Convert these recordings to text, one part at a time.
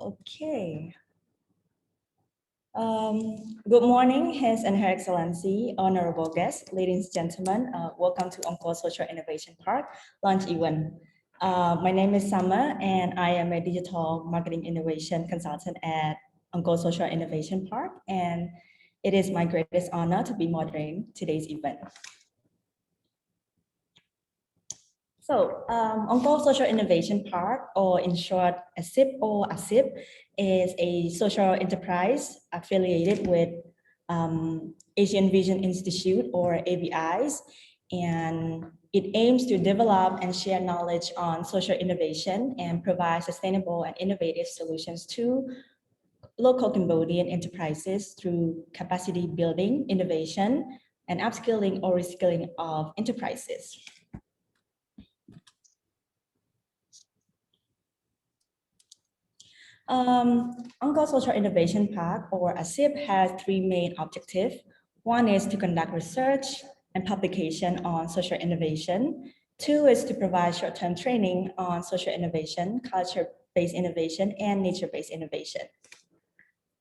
Okay. Good morning, His and Her Excellency, honorable guests, ladies and gentlemen. Welcome to Angkor Social Innovation Park launch event. My name is Summer, and I am a digital marketing innovation consultant at Angkor Social Innovation Park, and it is my greatest honor to be moderating today's event. So, Angkor Social Innovation Park, or in short, ASIP, is a social enterprise affiliated with Asian Vision Institute, or AVIs, and it aims to develop and share knowledge on social innovation and provide sustainable and innovative solutions to local Cambodian enterprises through capacity building, innovation, and upskilling or reskilling of enterprises. Angkor Social Innovation Park, or ASIP, has three main objectives. One is to conduct research and publication on social innovation. Two is to provide short-term training on social innovation, culture-based innovation, and nature-based innovation.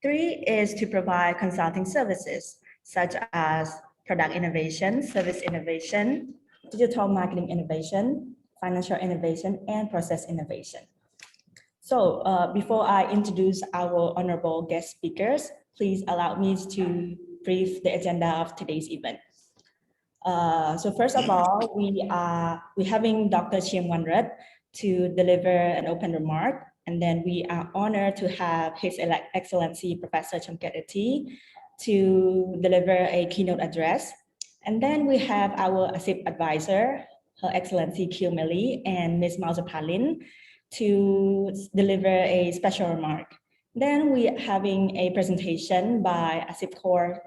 Three is to provide consulting services, such as product innovation, service innovation, digital marketing innovation, financial innovation, and process innovation. So before I introduce our honorable guest speakers, please allow me to brief the agenda of today's event. So first of all, we're having Dr. Chiang Wanrat to deliver an open remark, and then we are honored to have His Excellency Professor Chamketati to deliver a keynote address. And then we have our ASIP advisor, Her Excellency Kiel Meli and Ms. Mausapalin, to deliver a special remark. Then we are having a presentation by ASIP core,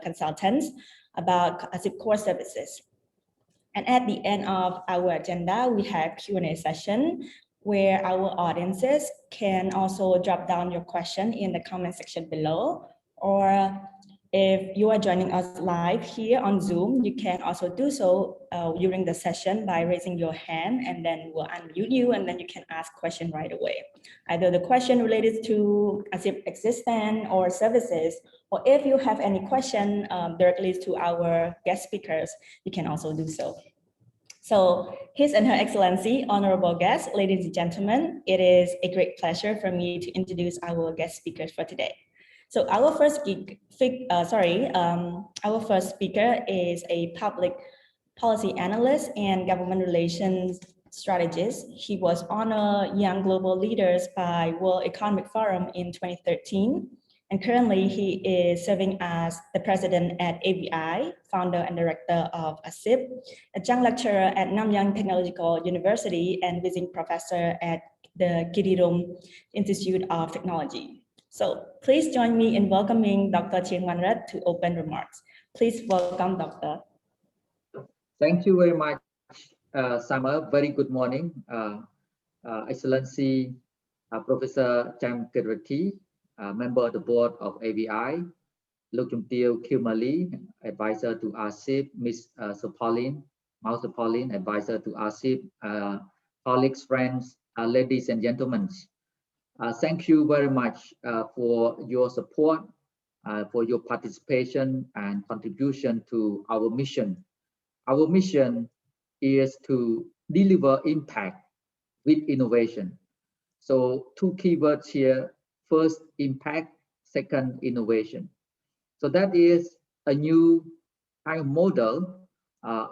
consultants about ASIP core services. And at the end of our agenda, we have Q&A session where our audiences can also drop down your question in the comment section below, or if you are joining us live here on Zoom, you can also do so during the session by raising your hand, and then we'll unmute you, and then you can ask question right away. Either the question related to ASIP existence or services, or if you have any question directly to our guest speakers, you can also do so. So His and Her Excellency, honorable guests, ladies and gentlemen, it is a great pleasure for me to introduce our guest speakers for today. So our first speaker is a public policy analyst and government relations strategist. He was honored Young Global Leaders by World Economic Forum in 2013. And currently he is serving as the president at AVI, founder and director of ASIP, adjunct lecturer at Nanyang Technological University, and visiting professor at the Kirirom Institute of Technology. So please join me in welcoming Dr. Chiang Wanrat to open remarks. Please welcome, Doctor. Thank you very much, Summer. Very good morning, Excellency Professor Chamketati, member of the board of AVI, Lokjumtil Kilmali, advisor to ASIP, Ms. Mausapalin, advisor to ASIP, colleagues, friends, ladies and gentlemen. Thank you very much for your support, for your participation and contribution to our mission. Our mission is to deliver impact with innovation. So two keywords here: first, impact; second, innovation. So that is a new kind of model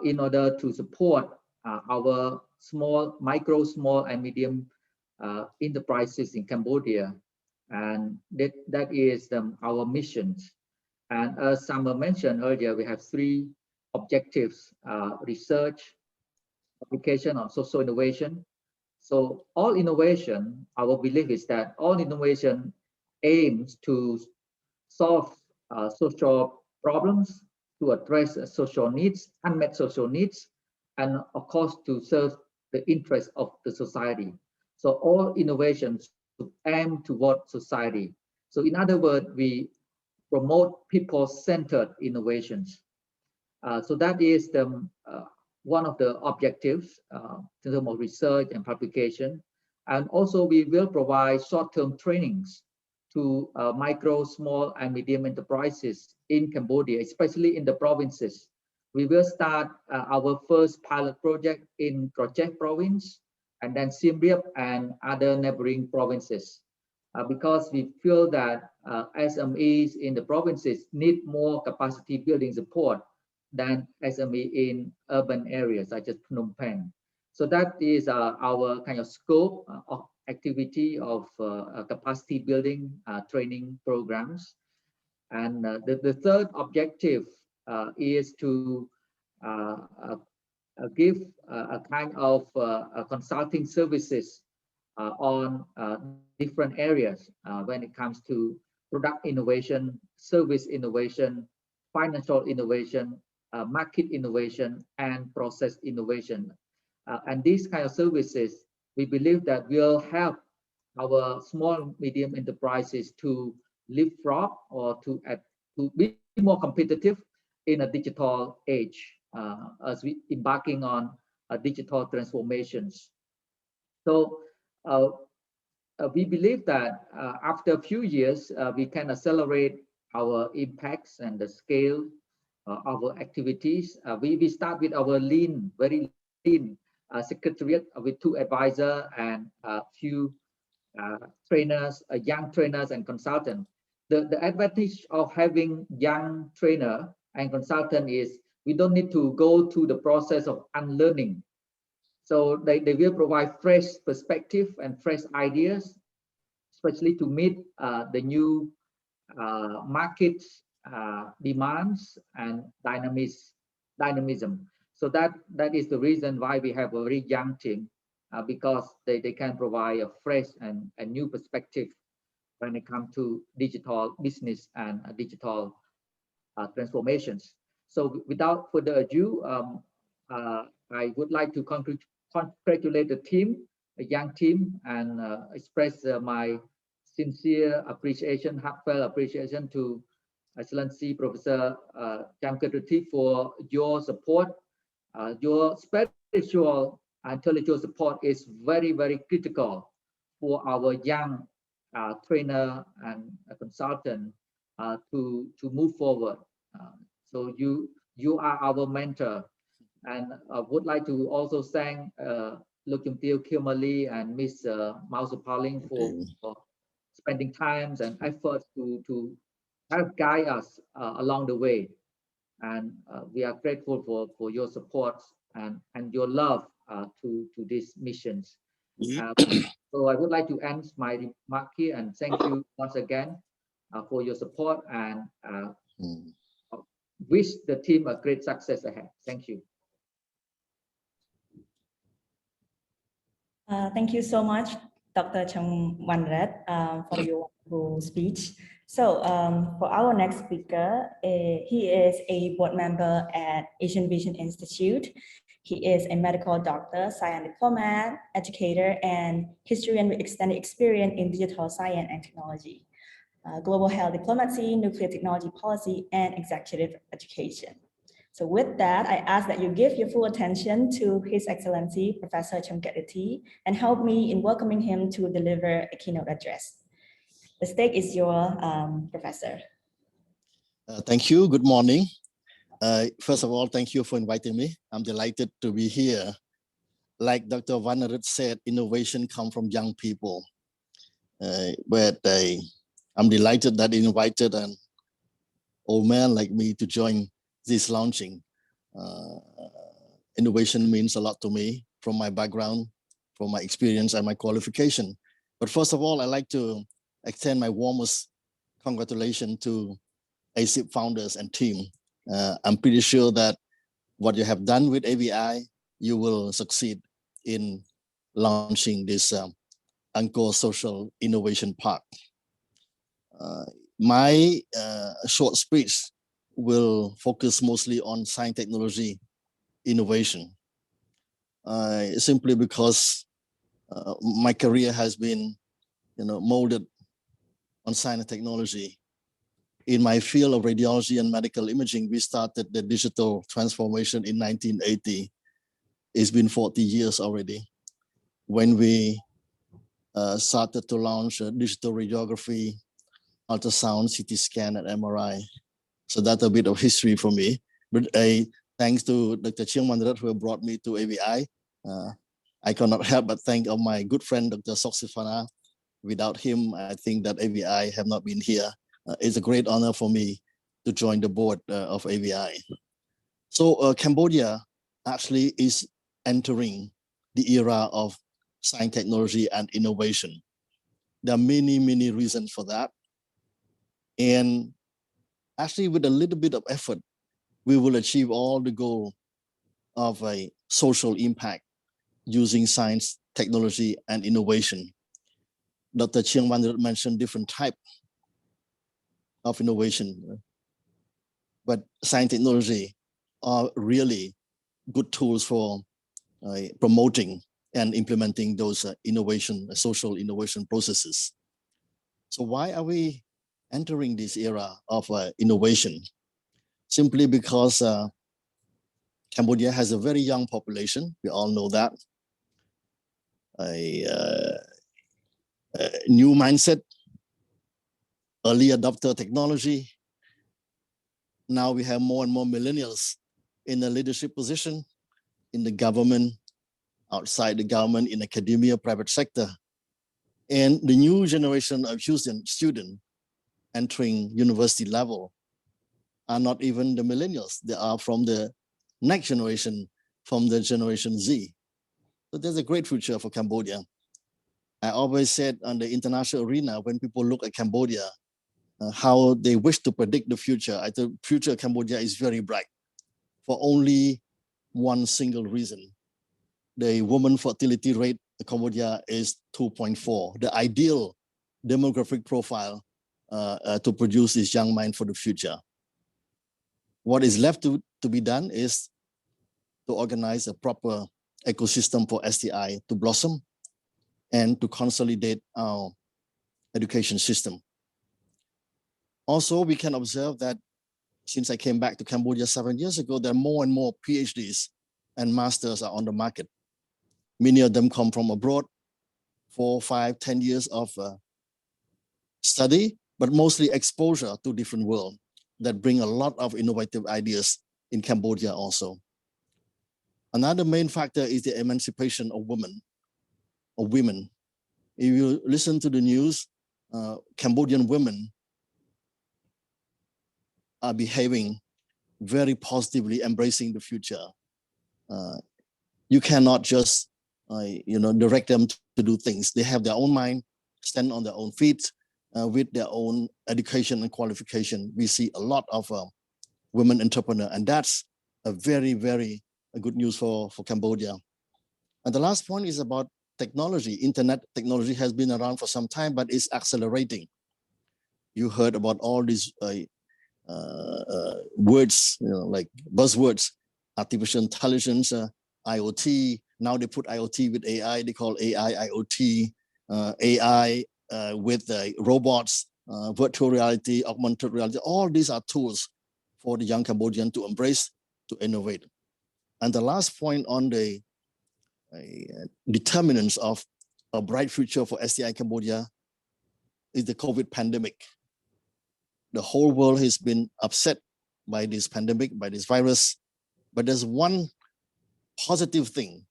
in order to support our micro, small, and medium enterprises in Cambodia, and that is our missions. And as Summer mentioned earlier, we have three objectives: research, application on social innovation. So all innovation, our belief is that all innovation aims to solve social problems, to address social needs, unmet social needs, and of course to serve the interests of the society. So all innovations aim toward society. So in other words, we promote people-centered innovations. So that is one of the objectives in terms of research and publication. And also we will provide short-term trainings to micro, small, and medium enterprises in Cambodia, especially in the provinces. We will start our first pilot project in Project province, and then Siem Reap and other neighboring provinces, because we feel that SMEs in the provinces need more capacity building support than SME in urban areas such as Phnom Penh. So that is our kind of scope of activity of capacity building training programs. And the third objective is to give a kind of consulting services on different areas when it comes to product innovation, service innovation, financial innovation, market innovation, and process innovation. And these kind of services, we believe that will help our small medium enterprises to leapfrog or to be more competitive in a digital age as we embarking on digital transformations. So we believe that after a few years, we can accelerate our impacts and the scale of our activities. We start with our lean, very lean secretariat with 2 advisors and a few trainers, young trainers and consultants. The advantage of having young trainer and consultant is we don't need to go through the process of unlearning. So they will provide fresh perspective and fresh ideas, especially to meet the new market demands and dynamism. So that is the reason why we have a very young team, because they can provide a fresh and a new perspective when it comes to digital business and digital transformations. So without further ado, I would like to congratulate the team, a young team, and express my sincere appreciation, heartfelt appreciation to Excellency Professor Jamkirti for your support. Your spiritual and intellectual support is very, very critical for our young trainer and consultant to move forward. So you are our mentor, and I would like to also thank Look Chung Teo, Kimberly, and Miss Mao Paling for spending times and efforts to help guide us along the way. And we are grateful for your support and your love to these missions. So I would like to end my remark here and thank you once again for your support and wish the team a great success ahead. Thank you. Thank you so much, Dr. Chang Wanrat, for your wonderful speech. So for our next speaker, he is a board member at Asian Vision Institute. He is a medical doctor, science diplomat, educator, and historian with extended experience in digital science and technology, global health diplomacy, nuclear technology policy, and executive education. So with that, I ask that you give your full attention to His Excellency, Professor Chamkirti, and help me in welcoming him to deliver a keynote address. The stage is yours, Professor. Thank you. Good morning. First of all, thank you for inviting me. I'm delighted to be here. Like Dr. Wanrat said, innovation comes from young people. But I'm delighted that he invited an old man like me to join this launching. Innovation means a lot to me from my background, from my experience and my qualification. But first of all, I'd like to extend my warmest congratulations to ASIP founders and team. I'm pretty sure that what you have done with AVI, you will succeed in launching this Angkor Social Innovation Park. My short speech will focus mostly on science technology innovation, simply because my career has been molded on science and technology. In my field of radiology and medical imaging, we started the digital transformation in 1980. It's been 40 years already, when we started to launch digital radiography, ultrasound, CT scan, and MRI. So that's a bit of history for me. But thanks to Dr. Chiang Manrat, who brought me to AVI. I cannot help but thank of my good friend, Dr. Soxifana. Without him, I think that AVI have not been here. It's a great honor for me to join the board of AVI. So Cambodia actually is entering the era of science, technology, and innovation. There are many, many reasons for that. And actually, with a little bit of effort, we will achieve all the goal of a social impact using science, technology, and innovation. Dr. Chiang Manrat mentioned different type of innovation, but science technology are really good tools for promoting and implementing those social innovation processes. So why are we entering this era of innovation? Simply because Cambodia has a very young population. We all know that. A new mindset, early adopter technology. Now we have more and more millennials in a leadership position, in the government, outside the government, in academia, private sector. And the new generation of students entering university level are not even the millennials. They are from the next generation, from the Generation Z. So there's a great future for Cambodia. I always said on the international arena, when people look at Cambodia, how they wish to predict the future, I think future Cambodia is very bright for only one single reason. The woman fertility rate in Cambodia is 2.4, the ideal demographic profile to produce this young mind for the future. What is left to be done is to organize a proper ecosystem for STI to blossom and to consolidate our education system. Also, we can observe that since I came back to Cambodia 7 years ago, there are more and more PhDs and masters are on the market. Many of them come from abroad, 4, 5, 10 years of study, but mostly exposure to different world that bring a lot of innovative ideas in Cambodia also. Another main factor is the emancipation of women. If you listen to the news, Cambodian women are behaving very positively, embracing the future. You cannot just direct them to do things. They have their own mind, stand on their own feet with their own education and qualification. We see a lot of women entrepreneurs, and that's a very, very good news for Cambodia. And the last point is about technology. Internet technology has been around for some time, but it's accelerating. You heard about all these words, like buzzwords, artificial intelligence, IoT. Now they put IoT with AI. They call AI IoT, AI with robots, virtual reality, augmented reality. All these are tools for the young Cambodian to embrace, to innovate. And the last point on the determinants of a bright future for STI Cambodia is the COVID pandemic. The whole world has been upset by this pandemic, by this virus. But there's one positive thing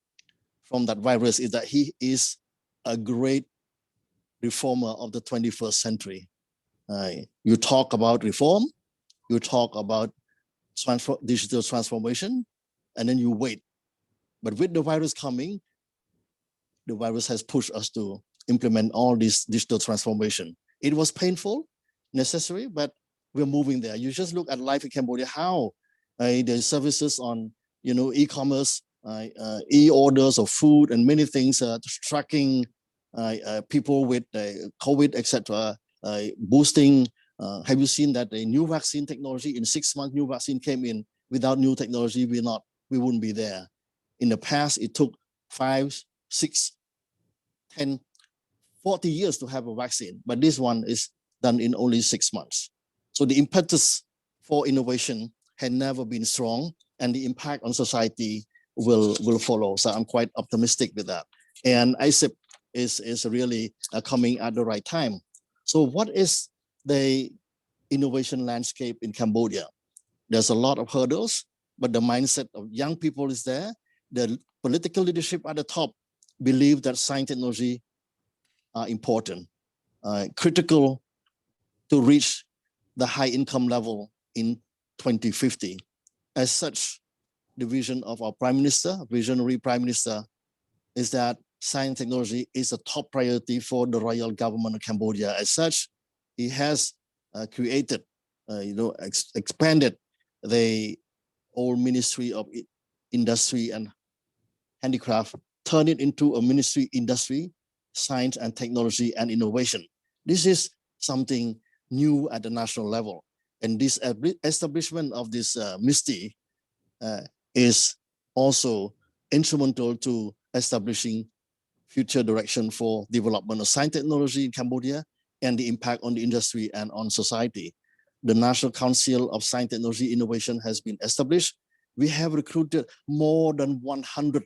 from that virus is that he is a great reformer of the 21st century. You talk about reform, you talk about digital transformation, and then you wait. But with the virus coming, the virus has pushed us to implement all this digital transformation. It was painful, necessary, but we're moving there. You just look at life in Cambodia, how the services on e-commerce, e-orders of food and many things, tracking people with COVID, etc., boosting. Have you seen that a new vaccine technology in 6 months, new vaccine came in? Without new technology, we wouldn't be there. In the past, it took 5, 6, 10, 40 years to have a vaccine, but this one is done in only 6 months. So the impetus for innovation had never been strong, and the impact on society will follow. So I'm quite optimistic with that. And ASIP is really coming at the right time. So what is the innovation landscape in Cambodia? There's a lot of hurdles, but the mindset of young people is there. The political leadership at the top believe that science and technology are important, critical to reach the high income level in 2050. As such, the vision of our Prime Minister, visionary Prime Minister, is that science and technology is a top priority for the royal government of Cambodia. As such, he has created, expanded the old Ministry of Industry and Handicraft, turn it into a ministry industry, science and technology and innovation. This is something new at the national level. And this establishment of this MISTI is also instrumental to establishing future direction for development of science technology in Cambodia and the impact on the industry and on society. The National Council of Science, Technology, Innovation has been established. We have recruited more than 100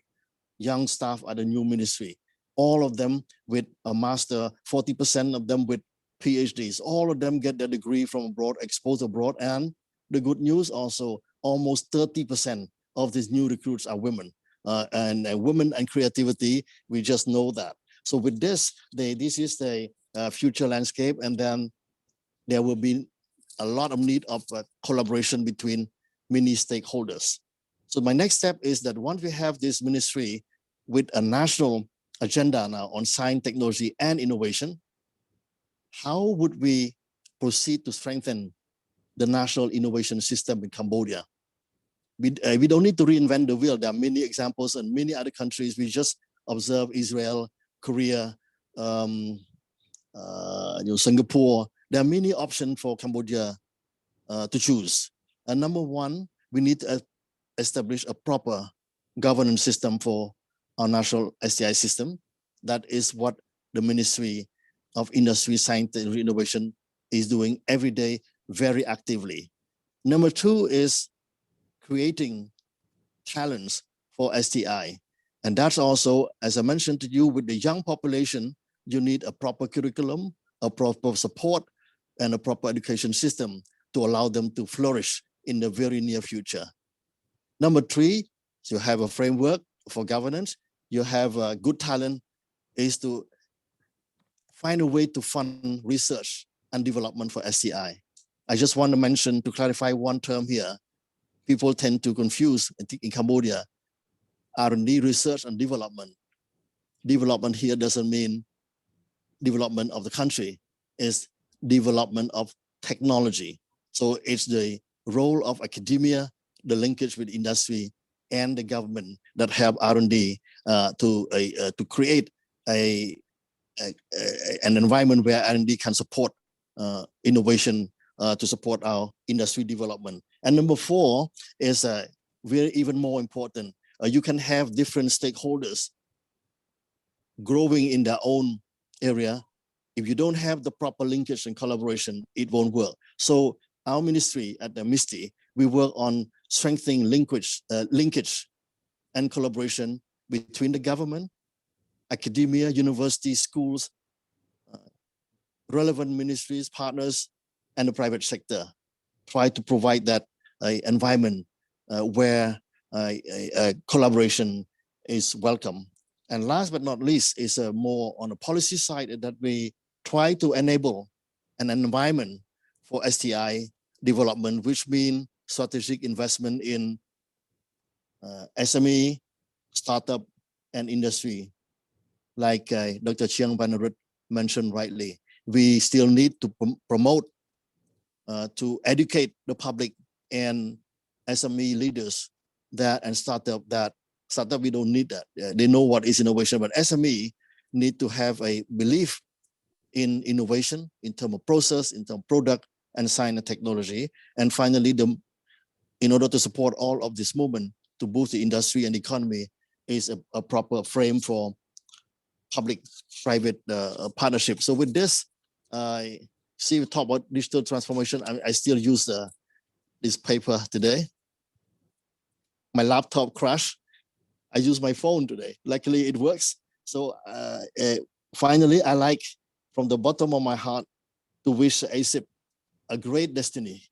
young staff at the new ministry, all of them with a master, 40% of them with PhDs. All of them get their degree from abroad, exposed abroad. And the good news also, almost 30% of these new recruits are women. And women and creativity, we just know that. So with this, this is the future landscape, and then there will be a lot of need of collaboration between many stakeholders. So my next step is that once we have this ministry with a national agenda now on science, technology, and innovation, how would we proceed to strengthen the national innovation system in Cambodia? We don't need to reinvent the wheel. There are many examples in many other countries. We just observe Israel, Korea, Singapore. There are many options for Cambodia to choose. And number one, we need to establish a proper governance system for our national STI system. That is what the Ministry of Industry, Science and Innovation is doing every day very actively. Number two is creating talents for STI. And that's also, as I mentioned to you, with the young population, you need a proper curriculum, a proper support, and a proper education system to allow them to flourish in the very near future. Number three, you have a framework for governance. You have a good talent is to find a way to fund research and development for STI. I just want to mention, to clarify one term here. People tend to confuse in Cambodia, R&D, research and development. Development here doesn't mean development of the country, it's development of technology. So it's the role of academia, the linkage with industry and the government that help R&D to create an environment where R&D can support innovation to support our industry development. And number four is even more important. You can have different stakeholders growing in their own area. If you don't have the proper linkage and collaboration, it won't work. So our ministry at the MISTI, we work on strengthening linkage and collaboration between the government, academia, universities, schools, relevant ministries, partners, and the private sector. Try to provide that environment where collaboration is welcome. And last but not least is more on the policy side, that we try to enable an environment for STI development, which means strategic investment in SME, startup, and industry. Like Dr. Chiang Vanarut mentioned rightly, we still need to promote, to educate the public and SME leaders and startup we don't need that. They know what is innovation, but SME need to have a belief in innovation in terms of process, in terms of product and science and technology. And finally, in order to support all of this movement to boost the industry and economy is a proper frame for public-private partnership. So with this, see, we talk about digital transformation. I still use this paper today. My laptop crashed. I use my phone today. Luckily, it works. So Finally, I like from the bottom of my heart to wish ASIP a great destiny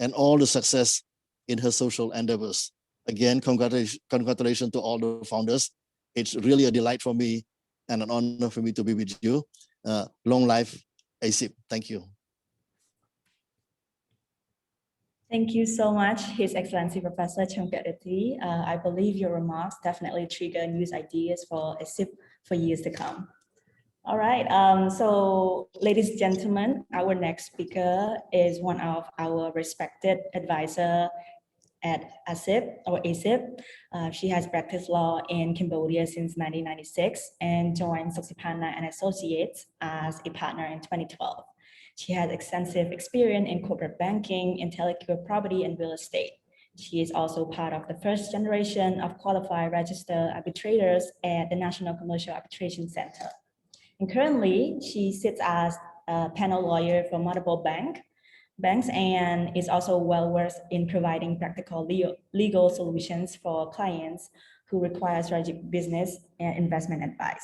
and all the success in her social endeavors. Again, congratulations to all the founders. It's really a delight for me and an honor for me to be with you. Long life, ASIP. Thank you. Thank you so much, His Excellency Professor Chongketati. I believe your remarks definitely trigger new ideas for ASIP for years to come. All right, so ladies and gentlemen, our next speaker is one of our respected advisor at ASIP or ASIP. She has practiced law in Cambodia since 1996 and joined Soxipana and Associates as a partner in 2012. She has extensive experience in corporate banking, intellectual property, and real estate. She is also part of the first generation of qualified registered arbitrators at the National Commercial Arbitration Center. And currently, she sits as a panel lawyer for multiple banks and is also well-versed in providing practical legal solutions for clients who require strategic business and investment advice.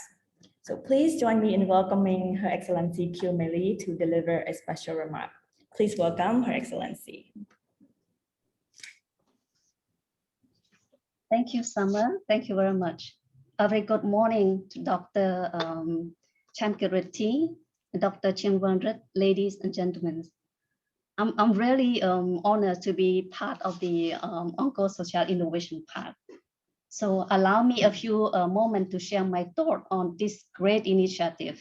So please join me in welcoming Her Excellency Kyo Mei to deliver a special remark. Please welcome Her Excellency. Thank you, Summer. Thank you very much. A very good morning to Dr. Chankirati, Dr. Chiangwanrat, ladies and gentlemen. I'm really honored to be part of the Angkor Social Innovation Park. So allow me a few moments to share my thought on this great initiative.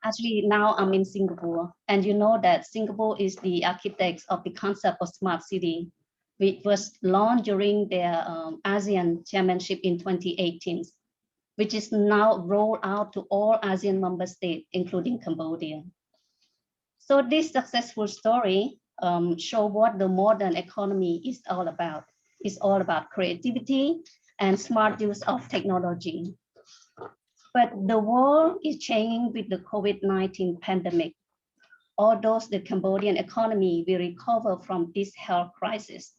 Actually, now I'm in Singapore, and you know that Singapore is the architect of the concept of smart city, which was launched during their ASEAN chairmanship in 2018, which is now rolled out to all ASEAN member states, including Cambodia. So this successful story shows what the modern economy is all about. It's all about creativity and smart use of technology. But the world is changing with the COVID-19 pandemic. Although the Cambodian economy will recover from this health crisis,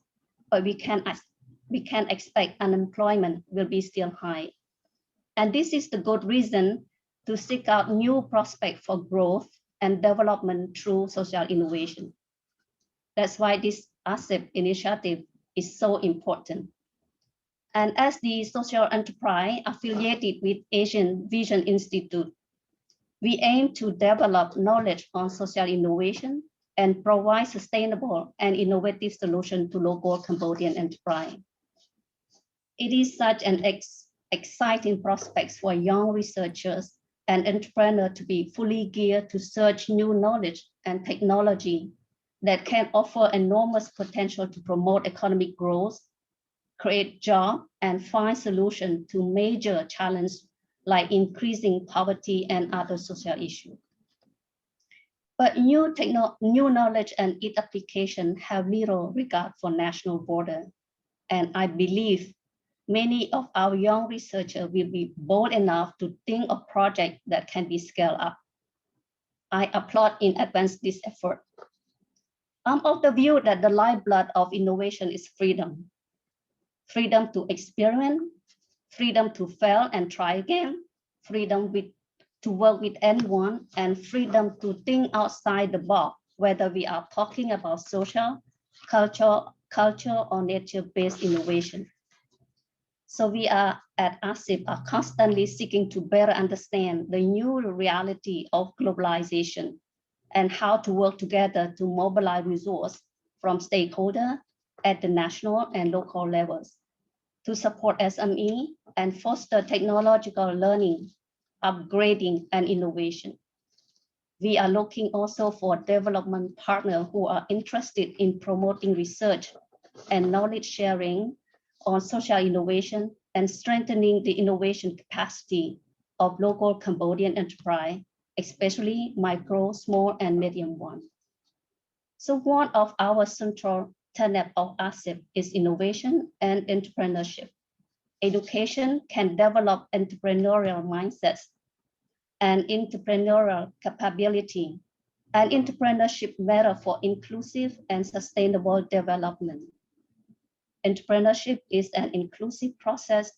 but we can expect unemployment will be still high. And this is the good reason to seek out new prospects for growth and development through social innovation. That's why this ASIP initiative is so important. And as the social enterprise affiliated with Asian Vision Institute, we aim to develop knowledge on social innovation and provide sustainable and innovative solutions to local Cambodian enterprise. It is such an exciting prospect for young researchers and entrepreneurs to be fully geared to search new knowledge and technology that can offer enormous potential to promote economic growth, create jobs, and find solutions to major challenges like increasing poverty and other social issues. But new knowledge and its application have little regard for national border. And I believe many of our young researchers will be bold enough to think of projects that can be scaled up. I applaud in advance this effort. I'm of the view that the lifeblood of innovation is freedom. Freedom to experiment, freedom to fail and try again, freedom to work with anyone, and freedom to think outside the box, whether we are talking about social, culture or nature-based innovation. So we are at ASIP are constantly seeking to better understand the new reality of globalization and how to work together to mobilize resources from stakeholders at the national and local levels to support SME and foster technological learning, upgrading, and innovation. We are looking also for development partners who are interested in promoting research and knowledge sharing on social innovation and strengthening the innovation capacity of local Cambodian enterprise, especially micro, small, and medium ones. So one of our central tenets of ASIP is innovation and entrepreneurship. Education can develop entrepreneurial mindsets and entrepreneurial capability, and entrepreneurship matter for inclusive and sustainable development. Entrepreneurship is an inclusive process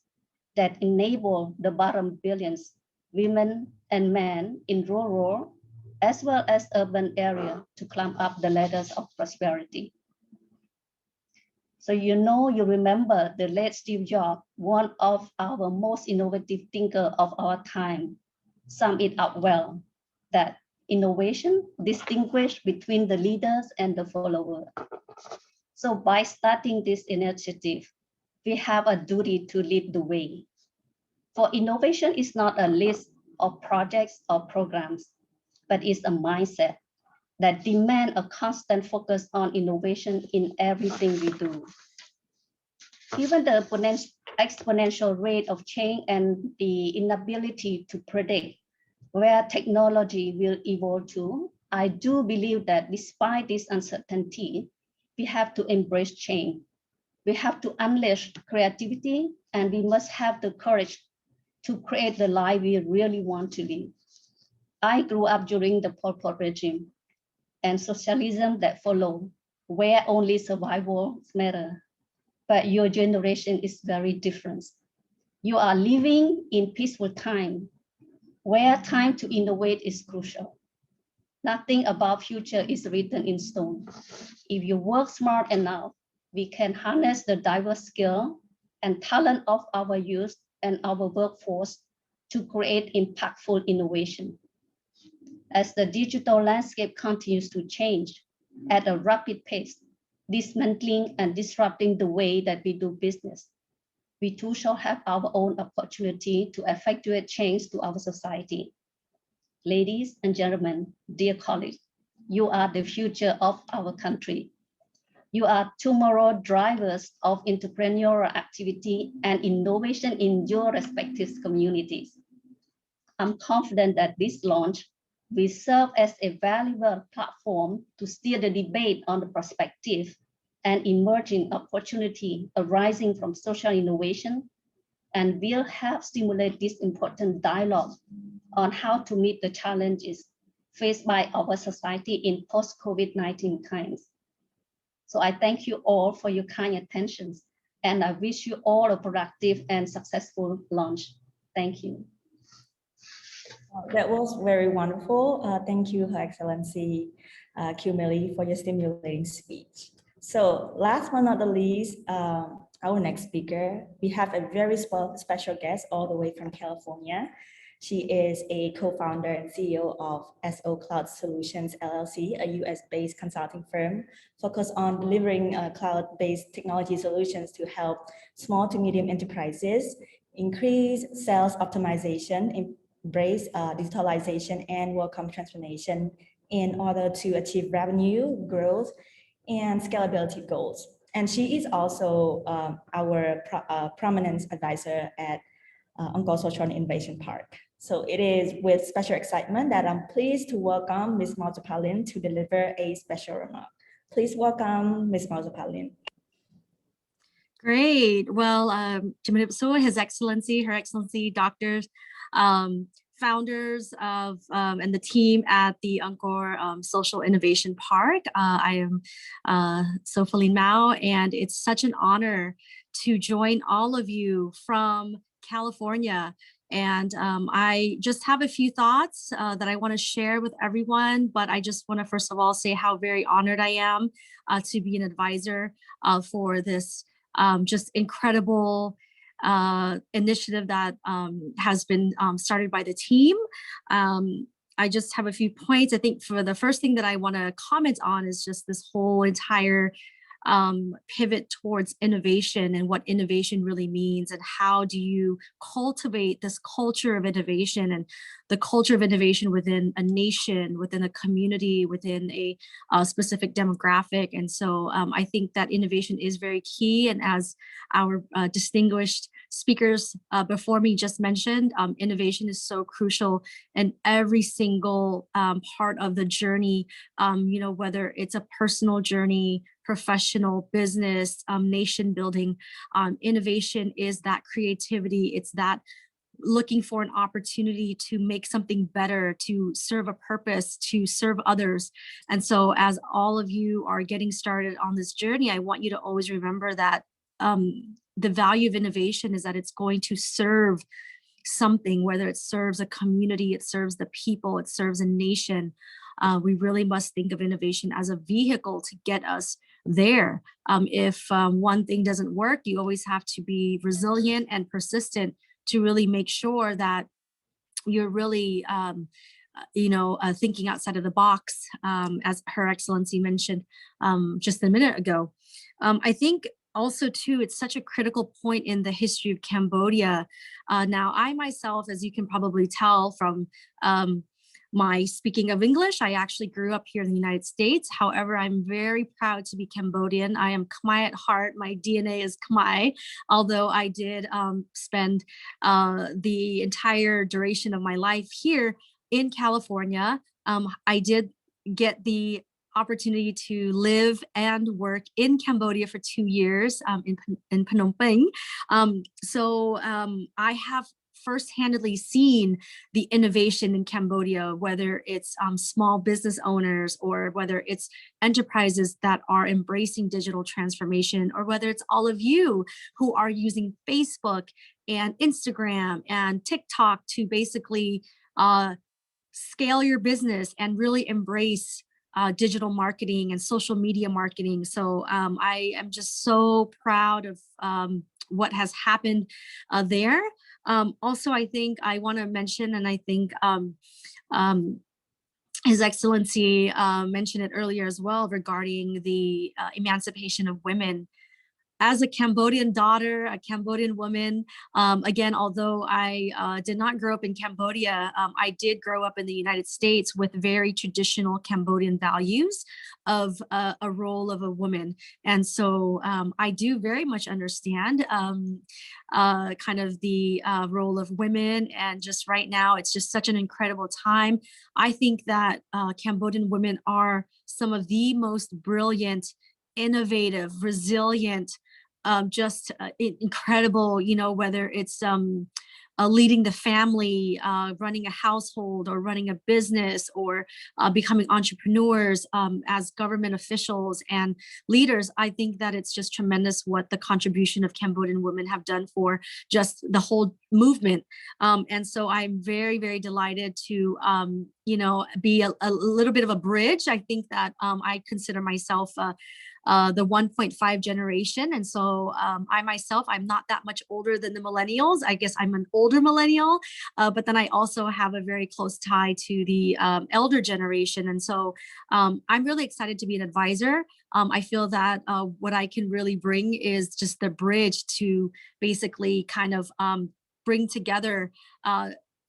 that enables the bottom billions women, and men in rural as well as urban areas to climb up the ladders of prosperity. So you remember the late Steve Jobs, one of our most innovative thinkers of our time, summed it up well, that innovation distinguishes between the leaders and the followers. So by starting this initiative, we have a duty to lead the way. For innovation is not a list of projects or programs, but it's a mindset that demands a constant focus on innovation in everything we do. Given the exponential rate of change and the inability to predict where technology will evolve to, I do believe that despite this uncertainty, we have to embrace change. We have to unleash creativity, and we must have the courage to create the life we really want to live. I grew up during the Pol Pot regime and socialism that followed, where only survival mattered. But your generation is very different. You are living in peaceful time, where time to innovate is crucial. Nothing about future is written in stone. If you work smart enough, we can harness the diverse skill and talent of our youth and our workforce to create impactful innovation. As the digital landscape continues to change at a rapid pace, dismantling and disrupting the way that we do business, we too shall have our own opportunity to effectuate change to our society. Ladies and gentlemen, dear colleagues, you are the future of our country. You are tomorrow drivers of entrepreneurial activity and innovation in your respective communities. I'm confident that this launch will serve as a valuable platform to steer the debate on the perspective and emerging opportunity arising from social innovation, and will help stimulate this important dialogue on how to meet the challenges faced by our society in post-COVID-19 times. So I thank you all for your kind attention, and I wish you all a productive and successful launch. Thank you. That was very wonderful. Thank you, Her Excellency Kumeli, for your stimulating speech. So last but not the least, our next speaker, we have a very special guest all the way from California. She is a co-founder and CEO of SO Cloud Solutions, LLC, a US-based consulting firm focused on delivering cloud-based technology solutions to help small to medium enterprises increase sales optimization, embrace digitalization and workforce transformation in order to achieve revenue growth and scalability goals. And she is also our prominent advisor at Angkor Social Innovation Park. So it is with special excitement that I'm pleased to welcome Ms. Marzapalin to deliver a special remark. Please welcome Ms. Marzapalin. Great. Well, His Excellency, Her Excellency, doctors, founders of and the team at the Angkor Social Innovation Park. I am Sophie Mao, and it's such an honor to join all of you from California. And I just have a few thoughts that I want to share with everyone, but I just want to first of all say how very honored I am to be an advisor for this just incredible initiative that has been started by the team. I just have a few points. I think for the first thing that I want to comment on is just this whole entire pivot towards innovation and what innovation really means, and how do you cultivate this culture of innovation and the culture of innovation within a nation, within a community, within a specific demographic. And so I think that innovation is very key. And as our distinguished speakers before me just mentioned, innovation is so crucial in every single part of the journey, whether it's a personal journey, professional, business, nation building. Innovation is that creativity. It's that looking for an opportunity to make something better, to serve a purpose, to serve others. And so as all of you are getting started on this journey, I want you to always remember that the value of innovation is that it's going to serve something, whether it serves a community, it serves the people, it serves a nation. We really must think of innovation as a vehicle to get us there. If one thing doesn't work, you always have to be resilient and persistent to really make sure that you're really thinking outside of the box, as Her Excellency mentioned just a minute ago. I think also too, it's such a critical point in the history of Cambodia. Now, I myself, as you can probably tell from my speaking of English, I actually grew up here in the United States. However, I'm very proud to be Cambodian. I am Khmer at heart. My DNA is Khmer, although I did spend the entire duration of my life here in California. I did get the opportunity to live and work in Cambodia for 2 years in Phnom Penh. So I have first-handedly seen the innovation in Cambodia, whether it's small business owners or whether it's enterprises that are embracing digital transformation, or whether it's all of you who are using Facebook and Instagram and TikTok to basically scale your business and really embrace digital marketing and social media marketing. So I am just so proud of what has happened there. Also, I think I want to mention, and I think His Excellency mentioned it earlier as well, regarding the emancipation of women. As a Cambodian daughter, a Cambodian woman, again, although I did not grow up in Cambodia, I did grow up in the United States with very traditional Cambodian values of a role of a woman. And so I do very much understand kind of the role of women. And just right now, it's just such an incredible time. I think that Cambodian women are some of the most brilliant, innovative, resilient, just incredible, whether it's leading the family, running a household, or running a business, or becoming entrepreneurs as government officials and leaders. I think that it's just tremendous what the contribution of Cambodian women have done for just the whole movement. And so I'm very, very delighted to, be a little bit of a bridge. I think that I consider myself the 1.5 generation. And so I myself, I'm not that much older than the millennials. I guess I'm an older millennial, but then I also have a very close tie to the elder generation. And so I'm really excited to be an advisor. I feel that what I can really bring is just the bridge to basically kind of bring together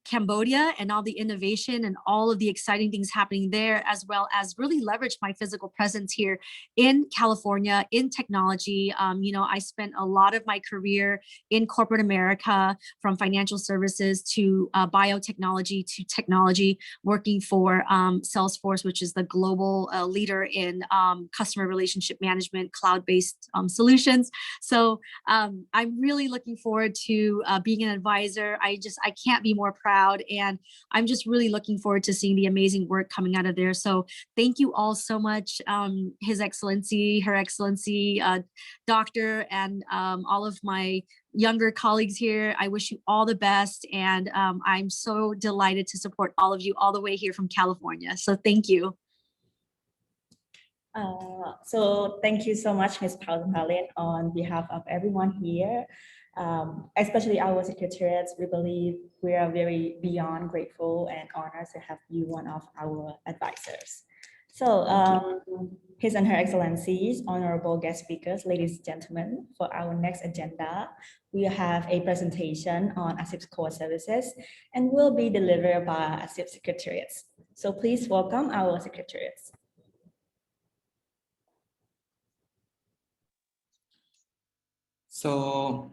Cambodia and all the innovation and all of the exciting things happening there, as well as really leverage my physical presence here in California in technology. I spent a lot of my career in corporate America, from financial services to biotechnology to technology, working for Salesforce, which is the global leader in customer relationship management, cloud-based solutions. So I'm really looking forward to being an advisor. I can't be more proud. And I'm just really looking forward to seeing the amazing work coming out of there. So thank you all so much, His Excellency, Her Excellency, Doctor, and all of my younger colleagues here. I wish you all the best. And I'm so delighted to support all of you all the way here from California. So thank you. So thank you so much, Ms. Pauline, on behalf of everyone here. Especially our secretariats, we believe we are very beyond grateful and honored to have you one of our advisors. So His and Her Excellencies, honorable guest speakers, ladies and gentlemen, for our next agenda, we have a presentation on ASIP's core services and will be delivered by ASIP secretariats. So please welcome our secretariats. So,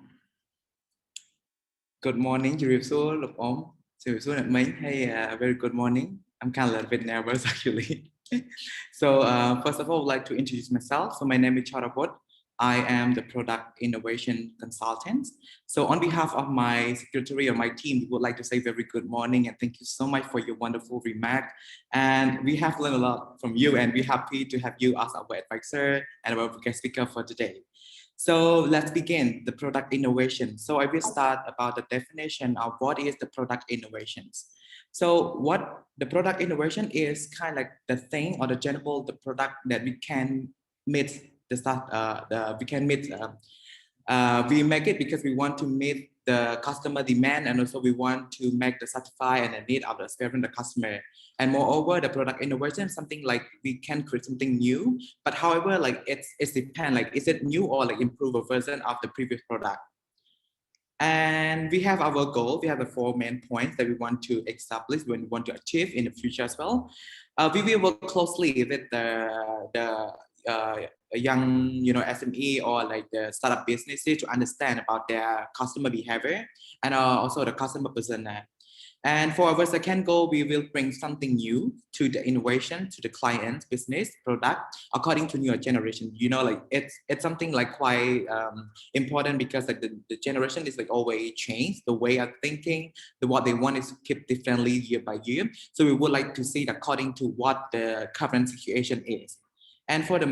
good morning, very good morning. I'm kind of a little bit nervous actually. So first of all, I would like to introduce myself. So my name is Charapot. I am the product innovation consultant. So on behalf of my secretary or my team, we would like to say very good morning and thank you so much for your wonderful remark. And we have learned a lot from you and we're happy to have you as our advisor and our guest speaker for today. So let's begin the product innovation. So I will start about the definition of what is the product innovations. So what the product innovation is kind of like the thing or the general, the product that we can meet we make it because we want to meet the customer demand, and also we want to make the satisfy and the need of the the customer. And moreover, the product innovation is something like we can create something new, but however, like it's depend, like is it new or like improve a version of the previous product. And we have our goal. We have the 4 main points that we want to establish, when we want to achieve in the future as well. We will work closely with the young, SME or like the startup businesses to understand about their customer behavior and also the customer persona. And for our second goal, we will bring something new to the innovation, to the client, business, product, according to new generation. Like it's something like quite important, because like the generation is like always change, the way of thinking, what they want is to keep differently year by year. So we would like to see it according to what the current situation is. And for the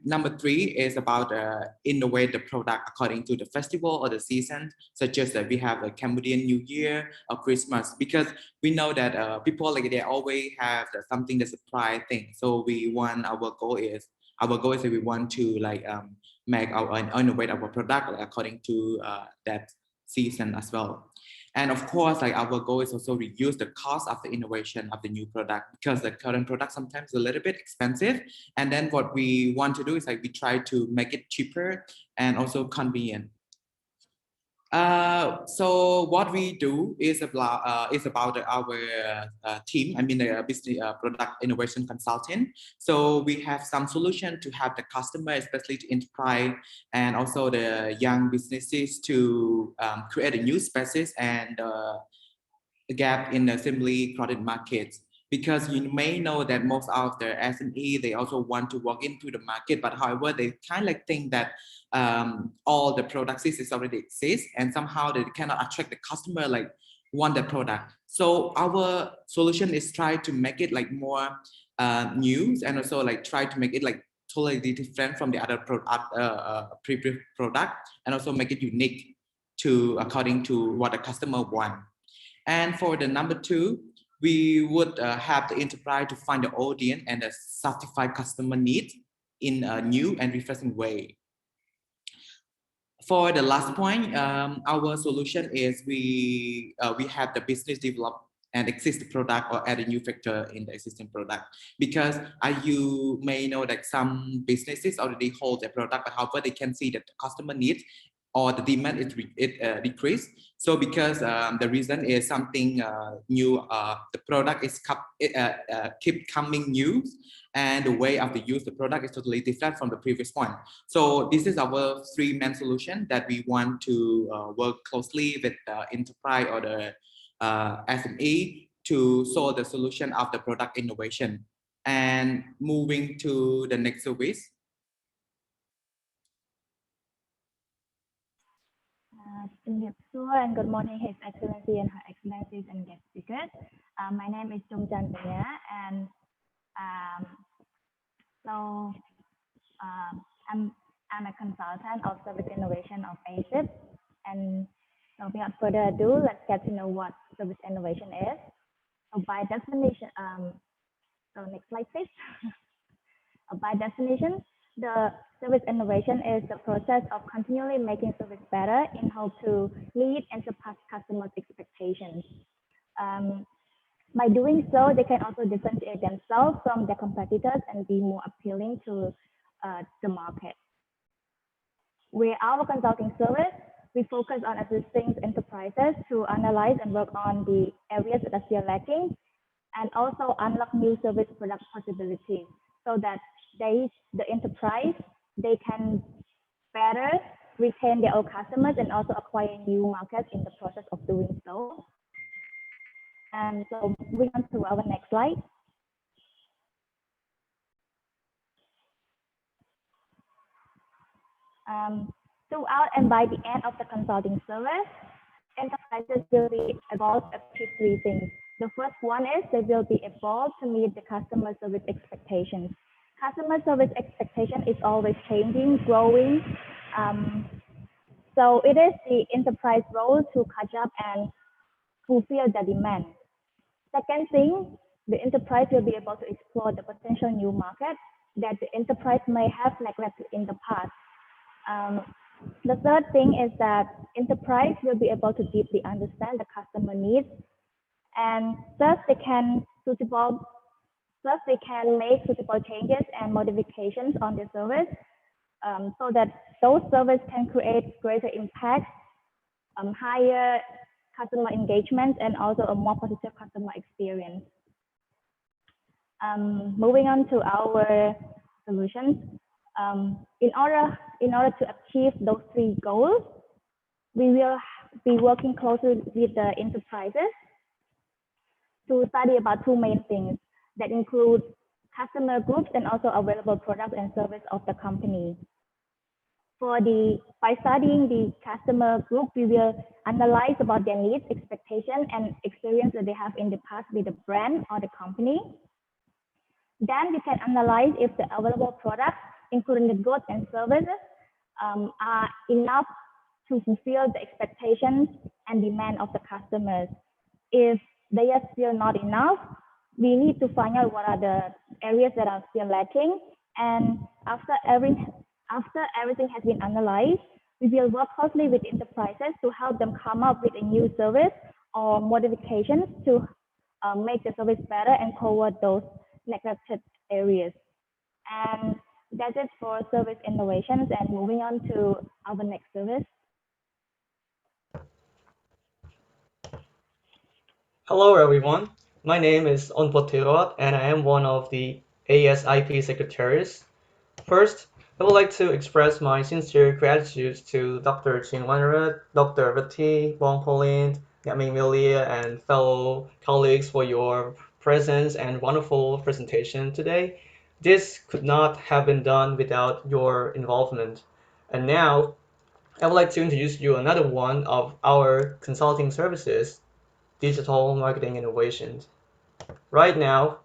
number 3 is about innovate the product according to the festival or the season, such as that we have a Cambodian New Year or Christmas, because we know that people like they always have something that's a surprise thing. So our goal is that we want to like make innovate our product according to that season as well. And of course, like our goal is also reduce the cost of the innovation of the new product, because the current product sometimes is a little bit expensive. And then what we want to do is like we try to make it cheaper and also convenient. So what we do is about our team. I mean, the business product innovation consultant. So we have some solution to help the customer, especially to enterprise and also the young businesses, to create a new spaces and a gap in the similarly crowded markets. Because you may know that most of the SME, they also want to walk into the market, but however, they kind of like think that all the products already exist, and somehow they cannot attract the customer like want the product. So our solution is try to make it like more new, and also like try to make it like totally different from the other previous product, and also make it unique to according to what the customer want. And for the number 2, we would have the enterprise to find the audience and the satisfy customer needs in a new and refreshing way. For the last point, our solution is we have the business develop and existing product or add a new factor in the existing product, because you may know that some businesses already hold their product, but however they can see that the customer needs or the demand is decreased. So because the reason is something new, the product is keep coming new, and the way of the use the product is totally different from the previous one. So this is our 3 main solution that we want to work closely with the enterprise or the SME to solve the solution of the product innovation. And moving to the next service. And good morning, His Excellency and Her Excellencies and guest speakers. My name is Chung Chan Panya, and I'm a consultant of service innovation of ASIP. And so without further ado, let's get to know what service innovation is. So by definition, so next slide, please. By definition, the service innovation is the process of continually making service better in hope to meet and surpass customers' expectations. By doing so, they can also differentiate themselves from their competitors and be more appealing to the market. With our consulting service, we focus on assisting enterprises to analyze and work on the areas that are still lacking, and also unlock new service product possibilities, so that the enterprise, they can better retain their old customers and also acquire new markets in the process of doing so. And so moving on to our next slide. Throughout and by the end of the consulting service, enterprises will be evolved to 3 things. The first one is they will be evolved to meet the customer service expectations. Customer service expectation is always changing, growing, So it is the enterprise role to catch up and fulfill the demand. Second thing, the enterprise will be able to explore the potential new market that the enterprise may have neglected in the past. The third thing is that enterprise will be able to deeply understand the customer needs, and thus they can make suitable changes and modifications on the service, so that those services can create greater impact, higher customer engagement, and also a more positive customer experience. Moving on to our solutions. In order to achieve those three goals, we will be working closely with the enterprises to study about two main things that include customer groups and also available products and service of the company. By studying the customer group, we will analyze about their needs, expectations, and experience that they have in the past with the brand or the company. Then we can analyze if the available products, including the goods and services, are enough to fulfill the expectations and demand of the customers. If they are still not enough, we need to find out what are the areas that are still lacking. And after everything has been analyzed, we will work closely with enterprises to help them come up with a new service or modifications to make the service better and cover those neglected areas. And that's it for service innovations, and moving on to our next service. Hello everyone, my name is Onpotirot and I am one of the ASIP secretaries. First, I would like to express my sincere gratitude to Dr. Chin Wanrat, Dr. Vati, Bong Polind, Yami Milia, and fellow colleagues for your presence and wonderful presentation today. This could not have been done without your involvement. And now, I would like to introduce you another one of our consulting services, digital marketing innovations. Right now,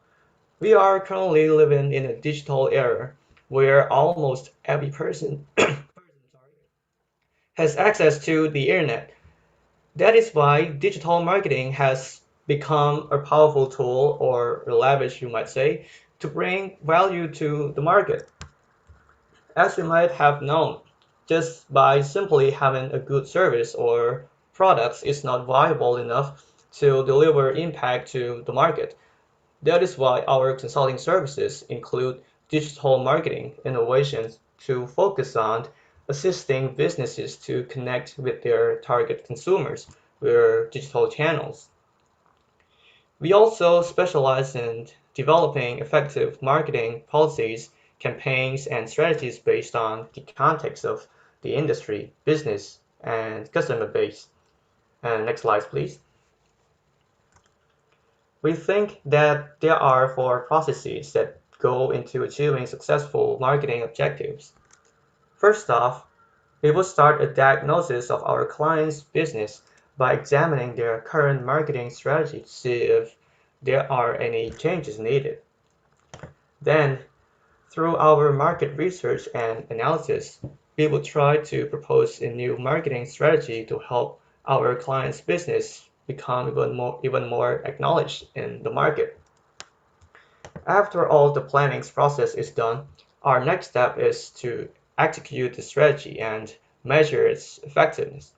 we are currently living in a digital era where almost every person has access to the internet. That is why digital marketing has become a powerful tool, or leverage you might say, to bring value to the market. As you might have known, just by simply having a good service or products is not viable enough to deliver impact to the market. That is why our consulting services include digital marketing innovations to focus on assisting businesses to connect with their target consumers via digital channels. We also specialize in developing effective marketing policies, campaigns, and strategies based on the context of the industry, business, and customer base. And next slide, please. We think that there are four processes that go into achieving successful marketing objectives. First off, we will start a diagnosis of our client's business by examining their current marketing strategy to see if there are any changes needed. Then, through our market research and analysis, we will try to propose a new marketing strategy to help our client's business become even more acknowledged in the market. After all the planning process is done, our next step is to execute the strategy and measure its effectiveness.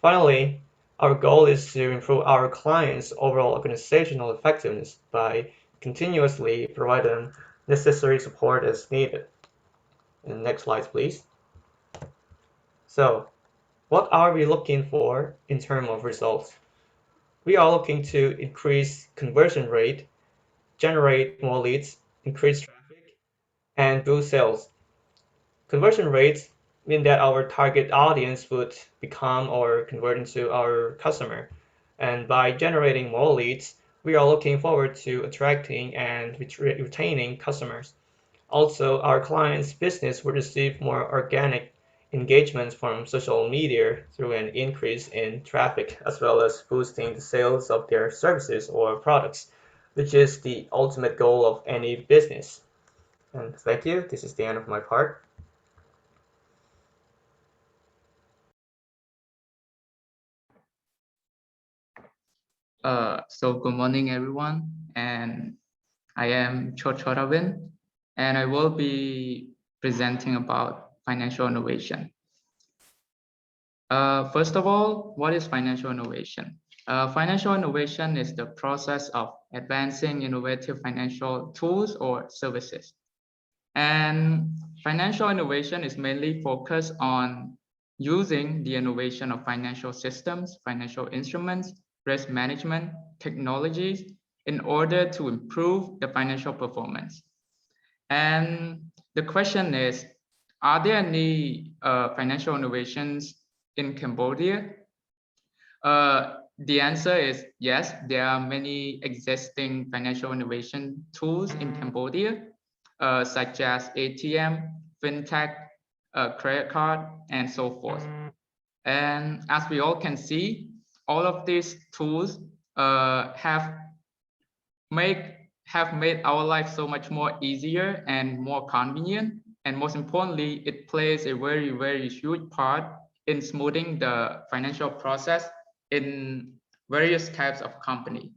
Finally, our goal is to improve our clients' overall organizational effectiveness by continuously providing necessary support as needed. And next slide, please. So, what are we looking for in terms of results? We are looking to increase conversion rate, generate more leads, increase traffic, and boost sales. Conversion rates mean that our target audience would become or convert into our customer. And by generating more leads, we are looking forward to attracting and retaining customers. Also, our clients' business will receive more organic engagements from social media through an increase in traffic, as well as boosting the sales of their services or products, which is the ultimate goal of any business. And thank you. This is the end of my part. So good morning, everyone, and I am Chochoravin, and I will be presenting about financial innovation. First of all, what is financial innovation? Financial innovation is the process of advancing innovative financial tools or services. And financial innovation is mainly focused on using the innovation of financial systems, financial instruments, risk management, technologies in order to improve the financial performance. And the question is, are there any financial innovations in Cambodia? The answer is yes, there are many existing financial innovation tools in Cambodia, such as ATM, FinTech, credit card, and so forth. And as we all can see, all of these tools have made our life so much more easier and more convenient. And most importantly, it plays a very, very huge part in smoothing the financial process in various types of company.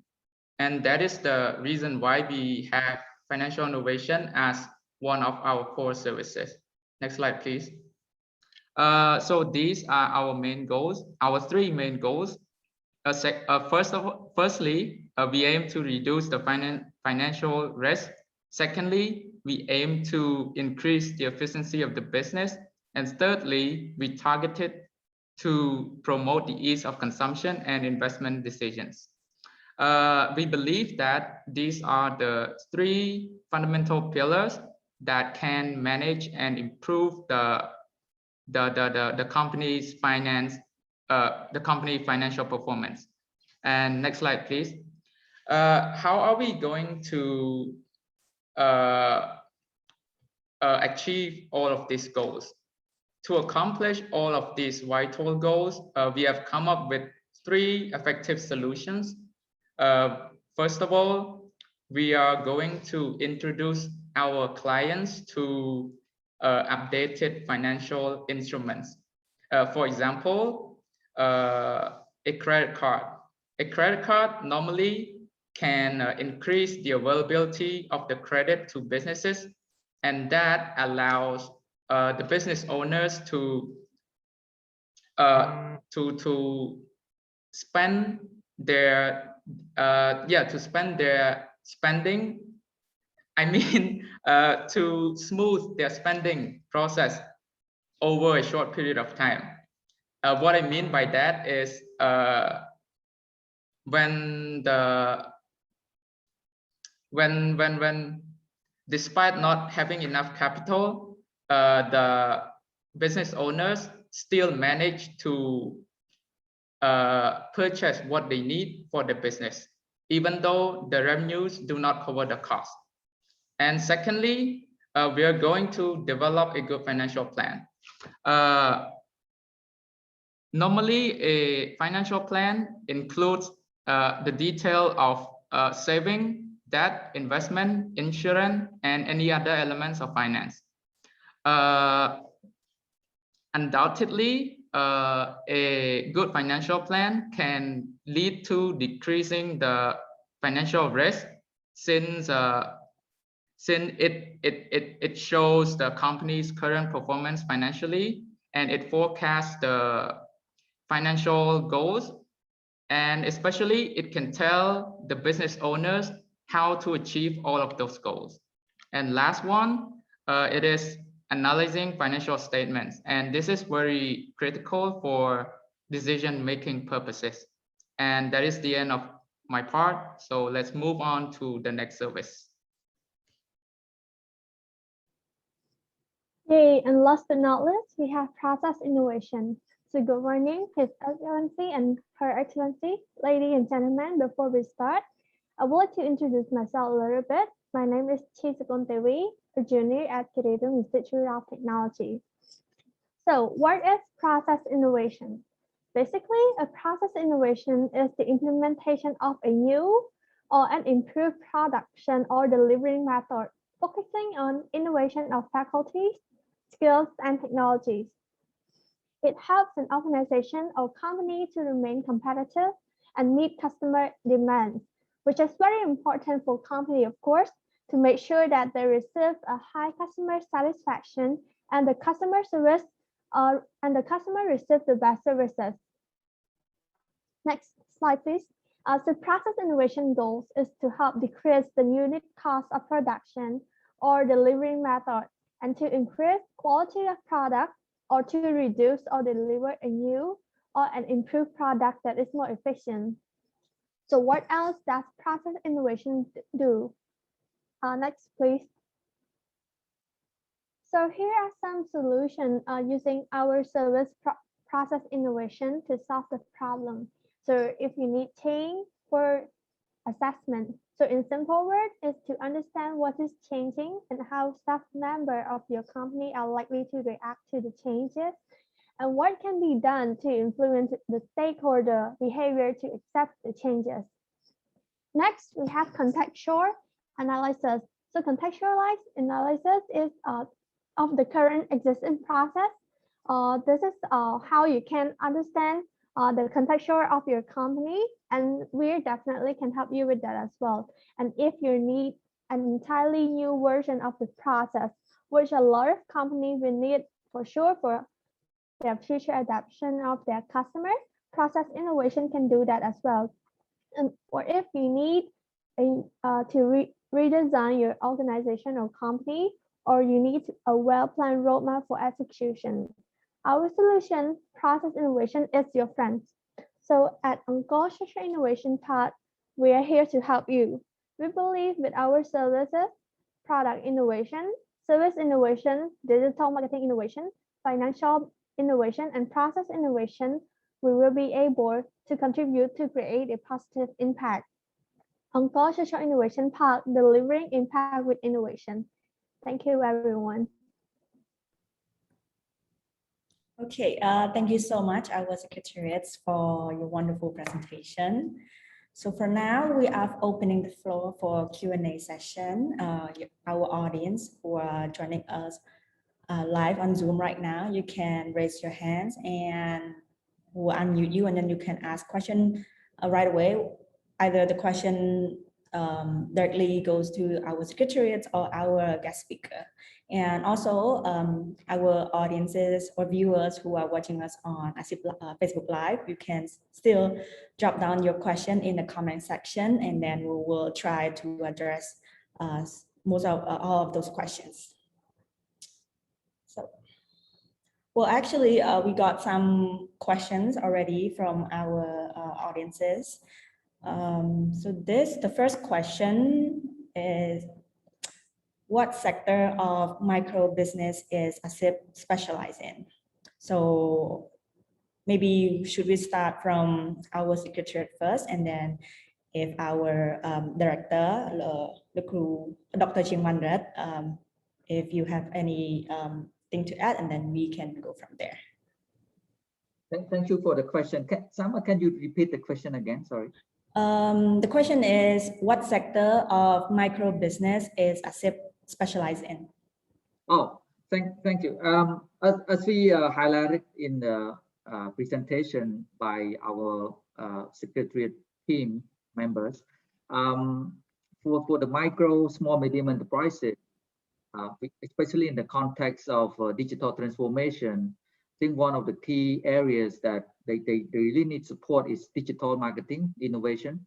And that is the reason why we have financial innovation as one of our core services. Next slide, please. So these are our main goals, our three main goals. Firstly, we aim to reduce the financial risk. Secondly, we aim to increase the efficiency of the business. And thirdly, we targeted to promote the ease of consumption and investment decisions. We believe that these are the three fundamental pillars that can manage and improve the company's financial performance. And next slide, please. How are we going to achieve all of these goals? To accomplish all of these vital goals, we have come up with three effective solutions. First of all, we are going to introduce our clients to updated financial instruments. For example, a credit card. A credit card normally can increase the availability of the credit to businesses, and that allows the business owners to spend their spending. I mean, to smooth their spending process over a short period of time. What I mean by that is when despite not having enough capital, the business owners still manage to purchase what they need for the business, even though the revenues do not cover the cost. And secondly, we are going to develop a good financial plan. Normally, a financial plan includes the detail of saving, debt, investment, insurance, and any other elements of finance. Undoubtedly, a good financial plan can lead to decreasing the financial risk since it shows the company's current performance financially, and it forecasts the financial goals, and especially it can tell the business owners how to achieve all of those goals. And last one, it is analyzing financial statements, and this is very critical for decision-making purposes. And that is the end of my part. So let's move on to the next service. Yay, and last but not least, we have process innovation. So good morning, His Excellency and Her Excellency, ladies and gentlemen. Before we start, I would like to introduce myself a little bit. My name is Chisakon Dewi, a junior at Kiritum Institute of Technology. So what is process innovation? Basically, a process innovation is the implementation of a new or an improved production or delivery method, focusing on innovation of faculties, skills, and technologies. It helps an organization or company to remain competitive and meet customer demands, which is very important for company, of course, to make sure that they receive a high customer satisfaction and the customer service and the customer receives the best services. Next slide, please. So process innovation goals is to help decrease the unit cost of production or delivery method and to increase quality of product or to reduce or deliver a new or an improved product that is more efficient. So what else does process innovation do? Next, please. So here are some solutions using our service process innovation to solve the problem. So if you need change for assessment, so in simple words, is to understand what is changing and how staff members of your company are likely to react to the changes, and what can be done to influence the stakeholder behavior to accept the changes. Next, we have contextual analysis. So contextualized analysis is of the current existing process. This is how you can understand the contextual of your company, and we definitely can help you with that as well. And if you need an entirely new version of the process, which a lot of companies will need for sure for their future adoption of their customer, process innovation can do that as well. And or if you need to redesign your organization or company, or you need a well-planned roadmap for execution, our solution, process innovation, is your friend. So at Angkor Social Innovation Park, we are here to help you. We believe with our services, product innovation, service innovation, digital marketing innovation, financial innovation, and process innovation, we will be able to contribute to create a positive impact. Angkor Social Innovation Park, delivering impact with innovation. Thank you, everyone. Okay, thank you so much, our secretariats, for your wonderful presentation. So for now, we are opening the floor for Q&A session. Our audience who are joining us live on Zoom right now, you can raise your hands and we'll unmute you, and then you can ask question right away. Either the question directly goes to our secretariat or our guest speaker. And also our audiences or viewers who are watching us on ASIP Facebook Live, you can still drop down your question in the comment section, and then we will try to address most of all of those questions. So, well, actually, we got some questions already from our audiences. So the first question is, what sector of micro business is ASIP specialized in? So maybe should we start from our secretariat first, and then if our director, Dr. Chingwanrat, if you have any thing to add, and then we can go from there. Thank you for the question. Sama, can you repeat the question again? Sorry. The question is, what sector of micro business is ASIP specialized in? Oh, thank you. As we highlighted in the presentation by our secretariat team members, for the micro, small, medium enterprises, especially in the context of digital transformation, I think one of the key areas that they really need support is digital marketing innovation,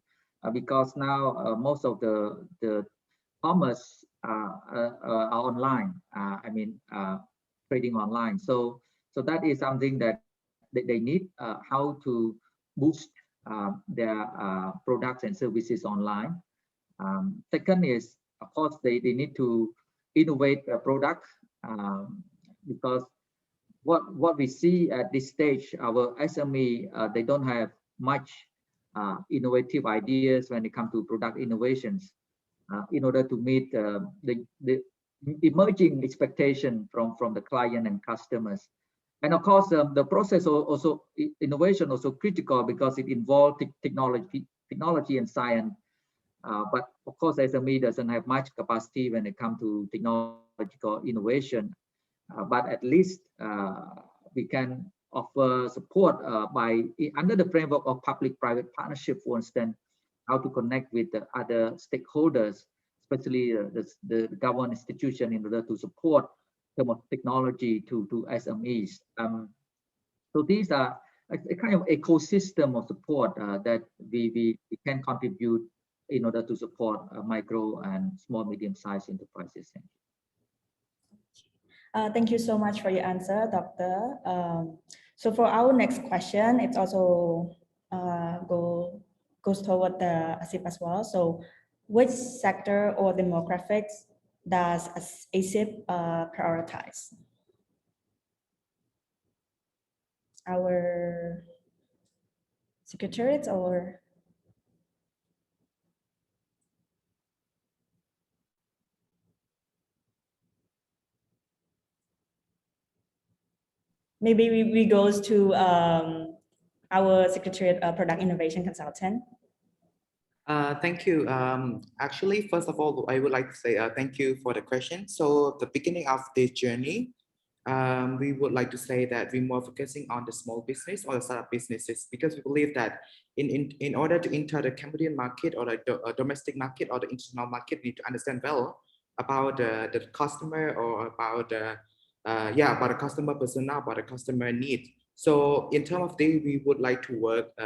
because now most of the commerce are online. I mean, trading online. So that is something that they need, how to boost their products and services online. Second is, of course, they need to innovate a product, because what we see at this stage, our SME, they don't have much innovative ideas when it comes to product innovations, in order to meet the emerging expectation from the client and customers. And of course, the process also innovation also critical because it involves technology and science. But of course, SME doesn't have much capacity when it comes to technological innovation. But at least we can offer support under the framework of public-private partnership, for instance, how to connect with the other stakeholders, especially the government institution, in order to support some of technology to SMEs. So these are a kind of ecosystem of support that we can contribute in order to support micro and small medium-sized enterprises. Thank you so much for your answer, Doctor. So for our next question, it's also goes toward the ASIP as well. So which sector or demographics does ASIP prioritize? Our secretariat or? Maybe we goes to our Secretariat Product Innovation Consultant. Thank you. Actually, first of all, I would like to say thank you for the question. So the beginning of this journey, we would like to say that we're more focusing on the small business or the startup businesses, because we believe that in order to enter the Cambodian market or the domestic market or the international market, we need to understand well about the customer or about about the customer persona, about the customer need. So in terms of this, we would like to work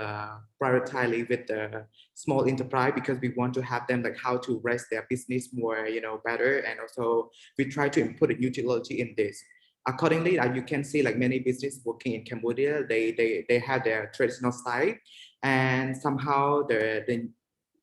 primarily with the small enterprise, because we want to have them like how to raise their business more, better, and also we try to input a utility in this. Accordingly, you can see like many businesses working in Cambodia, they have their traditional style, and somehow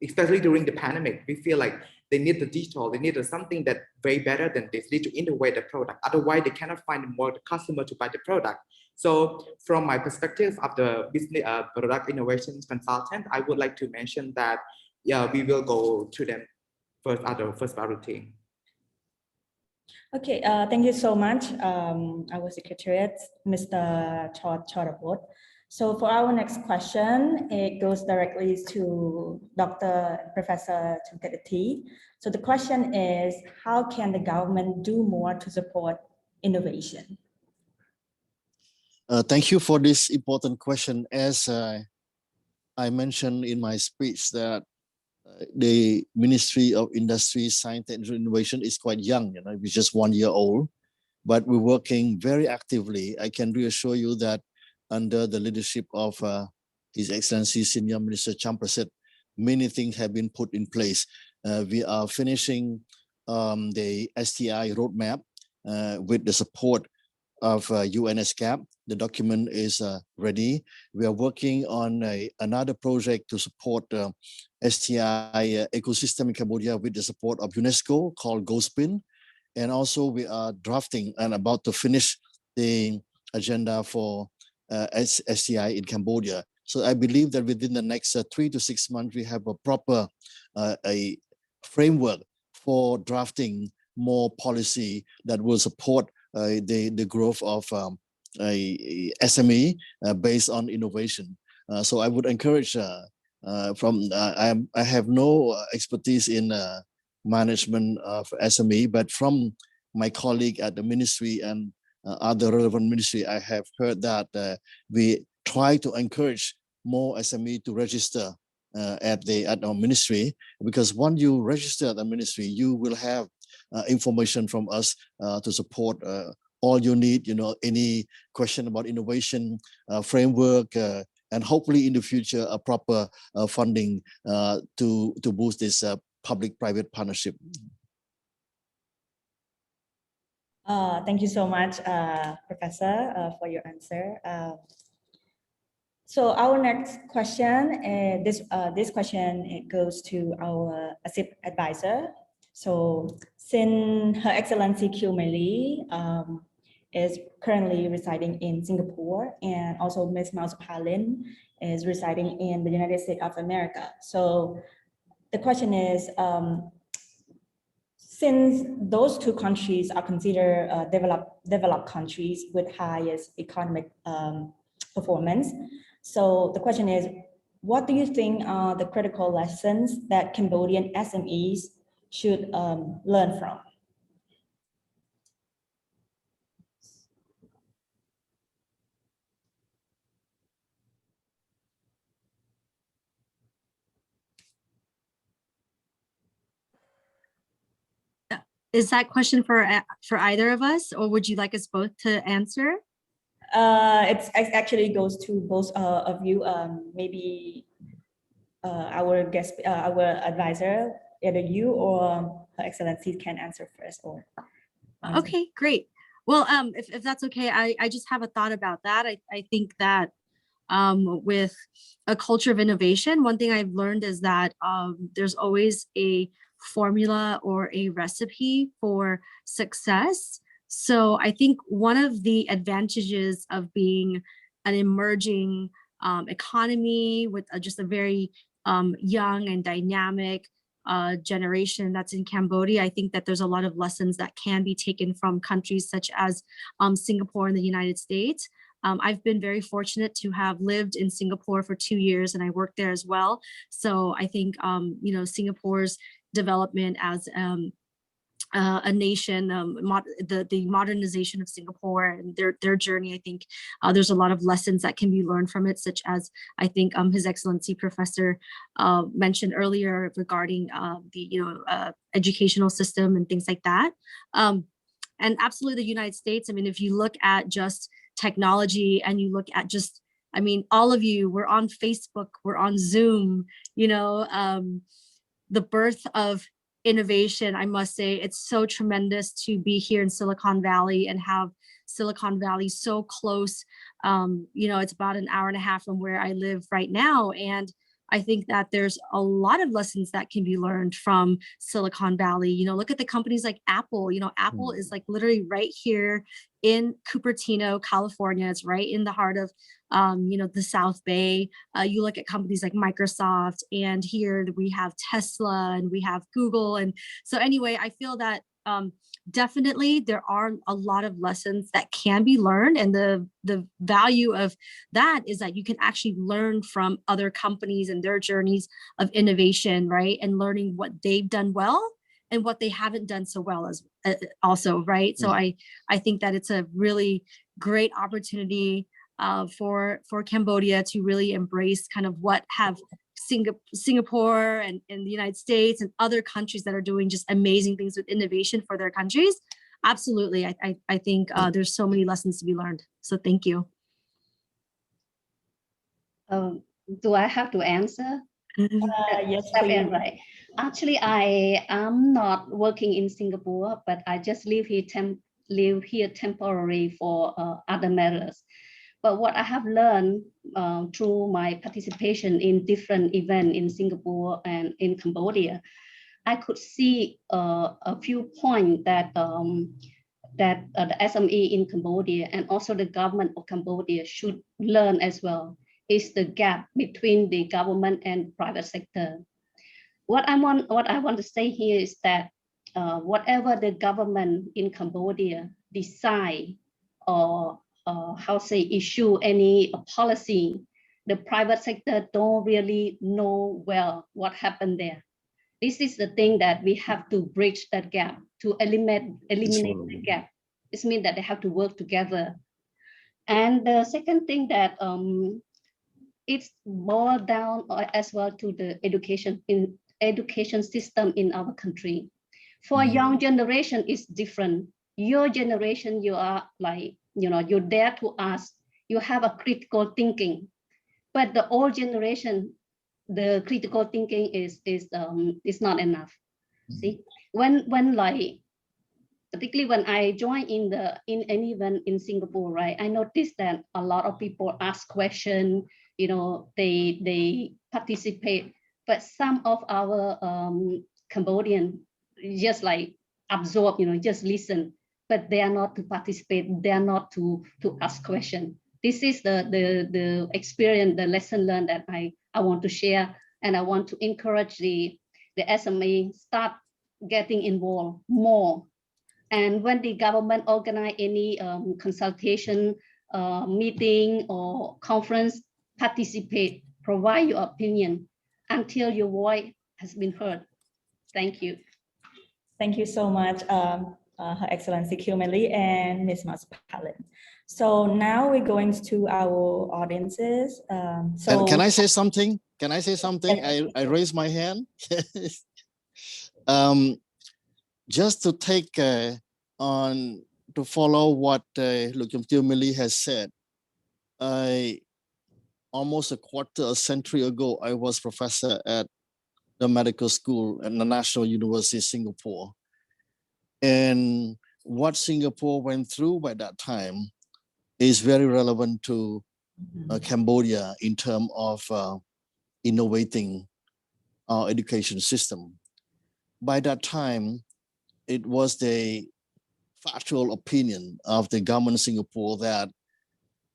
especially during the pandemic, we feel like they need the digital, they need something that way better than this, they need to innovate the product. Otherwise, they cannot find more customer to buy the product. So from my perspective of the business product innovation consultant, I would like to mention that, we will go to them first, other first priority. Okay, thank you so much, our Secretariat, Mr. Chorapot. So for our next question, it goes directly to Professor Chunkarati. So the question is, how can the government do more to support innovation? Thank you for this important question. As I mentioned in my speech, that the Ministry of Industry, Science and Innovation is quite young, it's just 1 year old, but we're working very actively. I can reassure you that under the leadership of His Excellency Senior Minister Champraset, many things have been put in place. We are finishing the STI roadmap with the support of UNSCAP. The document is ready. We are working on another project to support STI ecosystem in Cambodia with the support of UNESCO called GoSpin. And also we are drafting and about to finish the agenda for STI in Cambodia. So I believe that within the next 3 to 6 months, we have a proper a framework for drafting more policy that will support the growth of a SME based on innovation. So I would encourage I have no expertise in management of SME, but from my colleague at the ministry and other relevant ministry, I have heard that we try to encourage more SME to register at our ministry, because once you register at the ministry, you will have information from us to support all you need, any question about innovation framework, and hopefully in the future a proper funding to boost this public-private partnership. Thank you so much, Professor, for your answer. So our next question, this question, it goes to our ASIP advisor. So since Her Excellency Q Mei is currently residing in Singapore, and also Ms. Mao Palin is residing in the United States of America. So the question is, since those two countries are considered developed countries with highest economic performance, so the question is, what do you think are the critical lessons that Cambodian SMEs should learn from? is that question for either of us, or would you like us both to answer? It actually goes to both of you. Maybe our guest, our advisor, either you or Her Excellency can answer first. Or okay, great. Well, if that's okay, I just have a thought about that. I think that with a culture of innovation, one thing I've learned is that there's always a formula or a recipe for success. So I think one of the advantages of being an emerging economy with just a very young and dynamic generation that's in Cambodia, I think that there's a lot of lessons that can be taken from countries such as Singapore and the United States. I've been very fortunate to have lived in Singapore for 2 years, and I worked there as well. So I think, you know, Singapore's development as a nation, the modernization of Singapore and their journey, I think there's a lot of lessons that can be learned from it, such as I think His Excellency Professor mentioned earlier regarding the educational system and things like that. And absolutely the United States, I mean, if you look at just technology and you look at just, I mean, all of you, we're on Facebook, we're on Zoom, you know, the birth of innovation, I must say, it's so tremendous to be here in Silicon Valley and have Silicon Valley so close. You know, it's about an hour and a half from where I live right now. And I think that there's a lot of lessons that can be learned from Silicon Valley. You know, look at the companies like Apple. You know, Apple is like literally right here in Cupertino, California. It's right in the heart of, you know, the South Bay. You look at companies like Microsoft, and here we have Tesla and we have Google. And so anyway, I feel that definitely there are a lot of lessons that can be learned, and the value of that is that you can actually learn from other companies and their journeys of innovation, right? And learning what they've done well and what they haven't done so well as also, right? So I think that it's a really great opportunity for Cambodia to really embrace kind of what have Singapore and the United States and other countries that are doing just amazing things with innovation for their countries. Absolutely. I think there's so many lessons to be learned. So thank you. Do I have to answer? Yes, please. Right. Actually, I am not working in Singapore, but I just live here temporarily for other matters. But what I have learned through my participation in different events in Singapore and in Cambodia, I could see a few points that the SME in Cambodia and also the government of Cambodia should learn as well, is the gap between the government and private sector. What I want to say here is that whatever the government in Cambodia decide or issue any policy, the private sector don't really know well what happened there. This is the thing that we have to bridge that gap, to eliminate the gap. This means that they have to work together. And the second thing that it's boiled down as well to the education system in our country. For young generation, it's different. Your generation, you are like, you know, you're there to ask, you have a critical thinking. But the old generation, the critical thinking is not enough. See, when like, particularly when I joined in an event in Singapore, right, I noticed that a lot of people ask questions, you know, they participate, but some of our Cambodian just like absorb, you know, just listen, but they are not to participate, they are not to ask questions. This is the experience, the lesson learned that I want to share, and I want to encourage the SME start getting involved more. And when the government organize any consultation, meeting or conference, participate, provide your opinion until your voice has been heard. Thank you. Thank you so much, Her Excellency Kilmeli and Ms. Mas-Palin. So now we're going to our audiences. So can I say something? Can I say something? I raise my hand. just to take on to follow what Lukim Millie has said, almost a quarter a century ago, I was professor at the medical school at the National University of Singapore. And what Singapore went through by that time is very relevant to Cambodia in terms of innovating our education system. By that time, it was the factual opinion of the government of Singapore that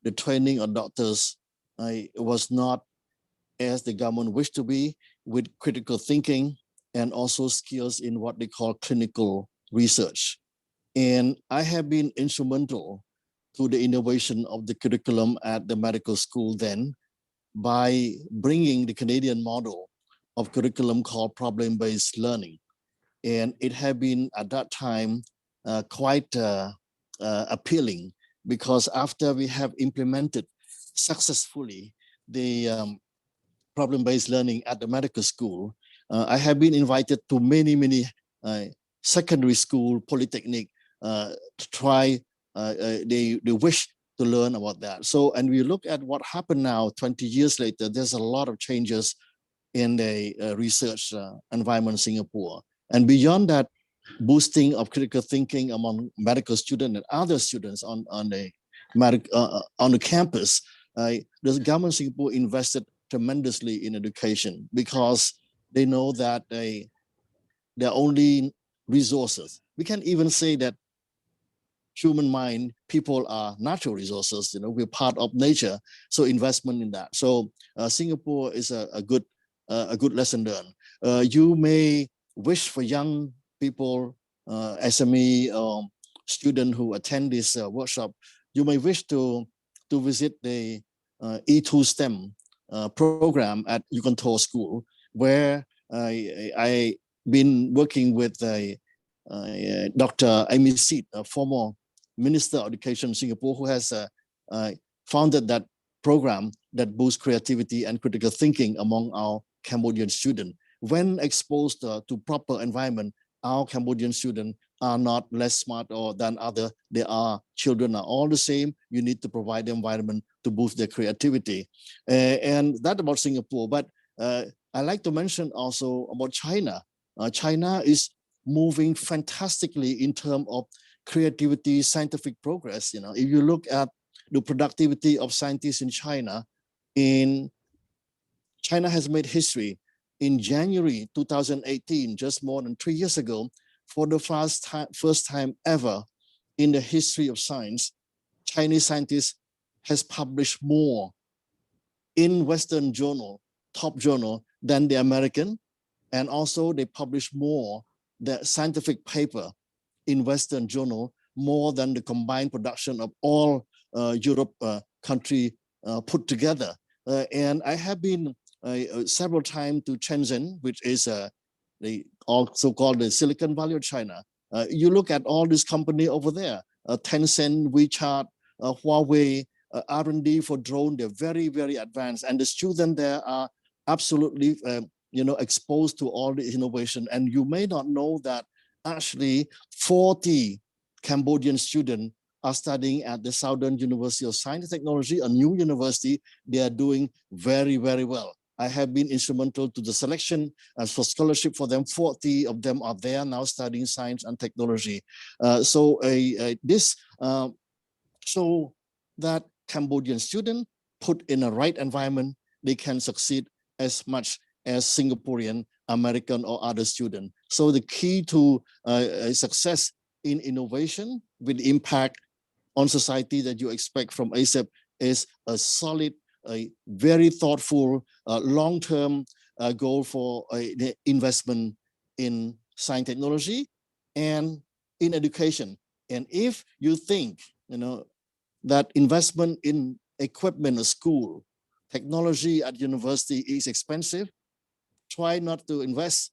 the training of doctors was not as the government wished to be, with critical thinking and also skills in what they call clinical research. And I have been instrumental to the innovation of the curriculum at the medical school then by bringing the Canadian model of curriculum called problem-based learning. And it had been at that time quite appealing, because after we have implemented successfully the problem-based learning at the medical school, I have been invited to many secondary school, polytechnic, to try, they wish to learn about that. So, and we look at what happened now, 20 years later, there's a lot of changes in the research environment in Singapore. And beyond that, boosting of critical thinking among medical students and other students on the campus, the government of Singapore invested tremendously in education, because they know that they're only resources. We can even say that human mind, people are natural resources, you know, we're part of nature. So investment in that. So Singapore is a good lesson learned. You may wish for young people, SME student who attend this workshop, you may wish to visit the E2 STEM program at Yukontor School, where I been working with Dr. Amy Seet, a former Minister of Education in Singapore, who has founded that program that boosts creativity and critical thinking among our Cambodian students. When exposed to proper environment, our Cambodian students are not less smart than other. Children are all the same. You need to provide the environment to boost their creativity. And that about Singapore. But I like to mention also about China. China is moving fantastically in terms of creativity, scientific progress. You know, if you look at the productivity of scientists in China has made history. In January 2018, just more than 3 years ago, for the first time ever in the history of science, Chinese scientists has published more in Western journal, top journal, than the American, and also they publish more the scientific paper in Western journal, more than the combined production of all Europe country put together. And I have been several times to Shenzhen, which is the also called the Silicon Valley of China. You look at all this company over there, Tencent, WeChat, Huawei, R&D for drone, they're very, very advanced. And the students there are absolutely exposed to all the innovation. And you may not know that actually 40 Cambodian students are studying at the Southern University of Science and Technology, a new university. They are doing very, very well. I have been instrumental to the selection for scholarship for them. 40 of them are there now studying science and technology. So that Cambodian student put in a right environment, they can succeed as much as Singaporean, American, or other student. So the key to success in innovation with impact on society that you expect from ASIP is a solid, a very thoughtful, long-term goal for the investment in science technology and in education. And if you think, that investment in equipment at school, technology at university is expensive, try not to invest.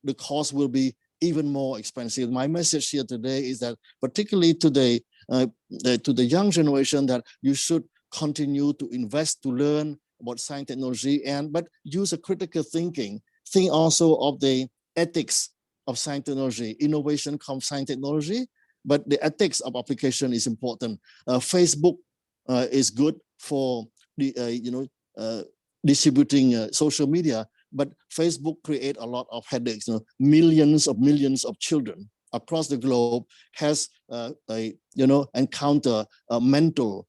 The cost will be even more expensive. My message here today is that, particularly today, to the young generation, that you should continue to invest, to learn about science technology, but use a critical thinking. Think also of the ethics of science technology. Innovation comes science technology, but the ethics of application is important. Facebook is good for the distributing social media, but Facebook create a lot of headaches. Millions of children across the globe has encounter mental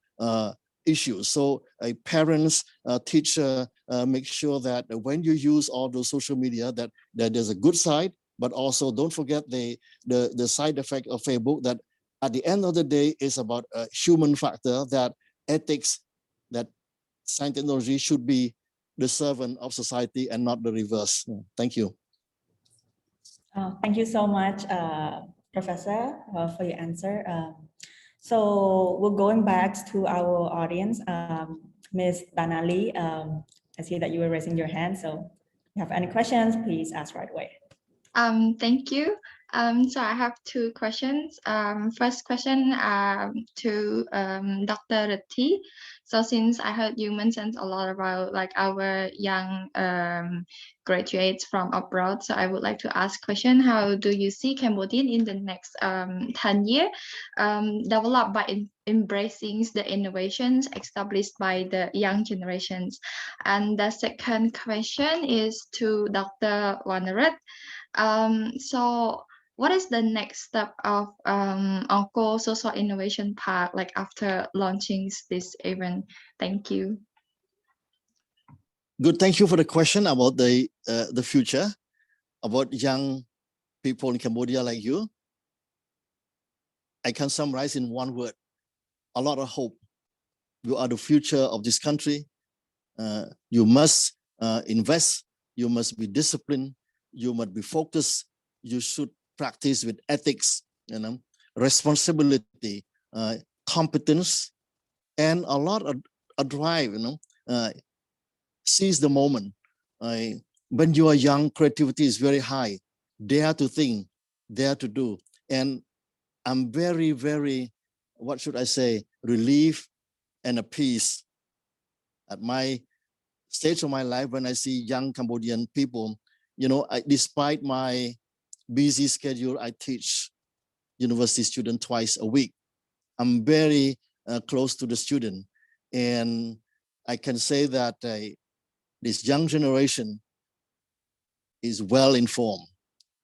issues. So parents, teacher, make sure that when you use all those social media, that there's a good side, but also don't forget the side effect of Facebook, that at the end of the day is about a human factor, that ethics, that science technology should be the servant of society and not the reverse. Thank you. Thank you so much, Professor, for your answer. So we're going back to our audience. Ms. Danali, I see that you were raising your hand. So if you have any questions, please ask right away. Thank you. So I have two questions. First question to Dr. Reti. So since I heard you mentioned a lot about like our young graduates from abroad, so I would like to ask question: how do you see Cambodian in the next 10 years, developed by embracing the innovations established by the young generations? And the second question is to Dr. Waneret. So what is the next step of Angkor Social Innovation Park, like after launching this event? Thank you. Good, thank you for the question about the future, about young people in Cambodia like you. I can summarize in one word: a lot of hope. You are the future of this country. You must invest. You must be disciplined. You must be focused. You should practice with ethics, responsibility, competence, and a lot of a drive. Seize the moment. When you are young, creativity is very high. Dare to think, dare to do. And I'm very, very, what should I say, relieved and appeased at my stage of my life when I see young Cambodian people. Despite my busy schedule, I teach university students twice a week. I'm very close to the student, and I can say that this young generation is well informed.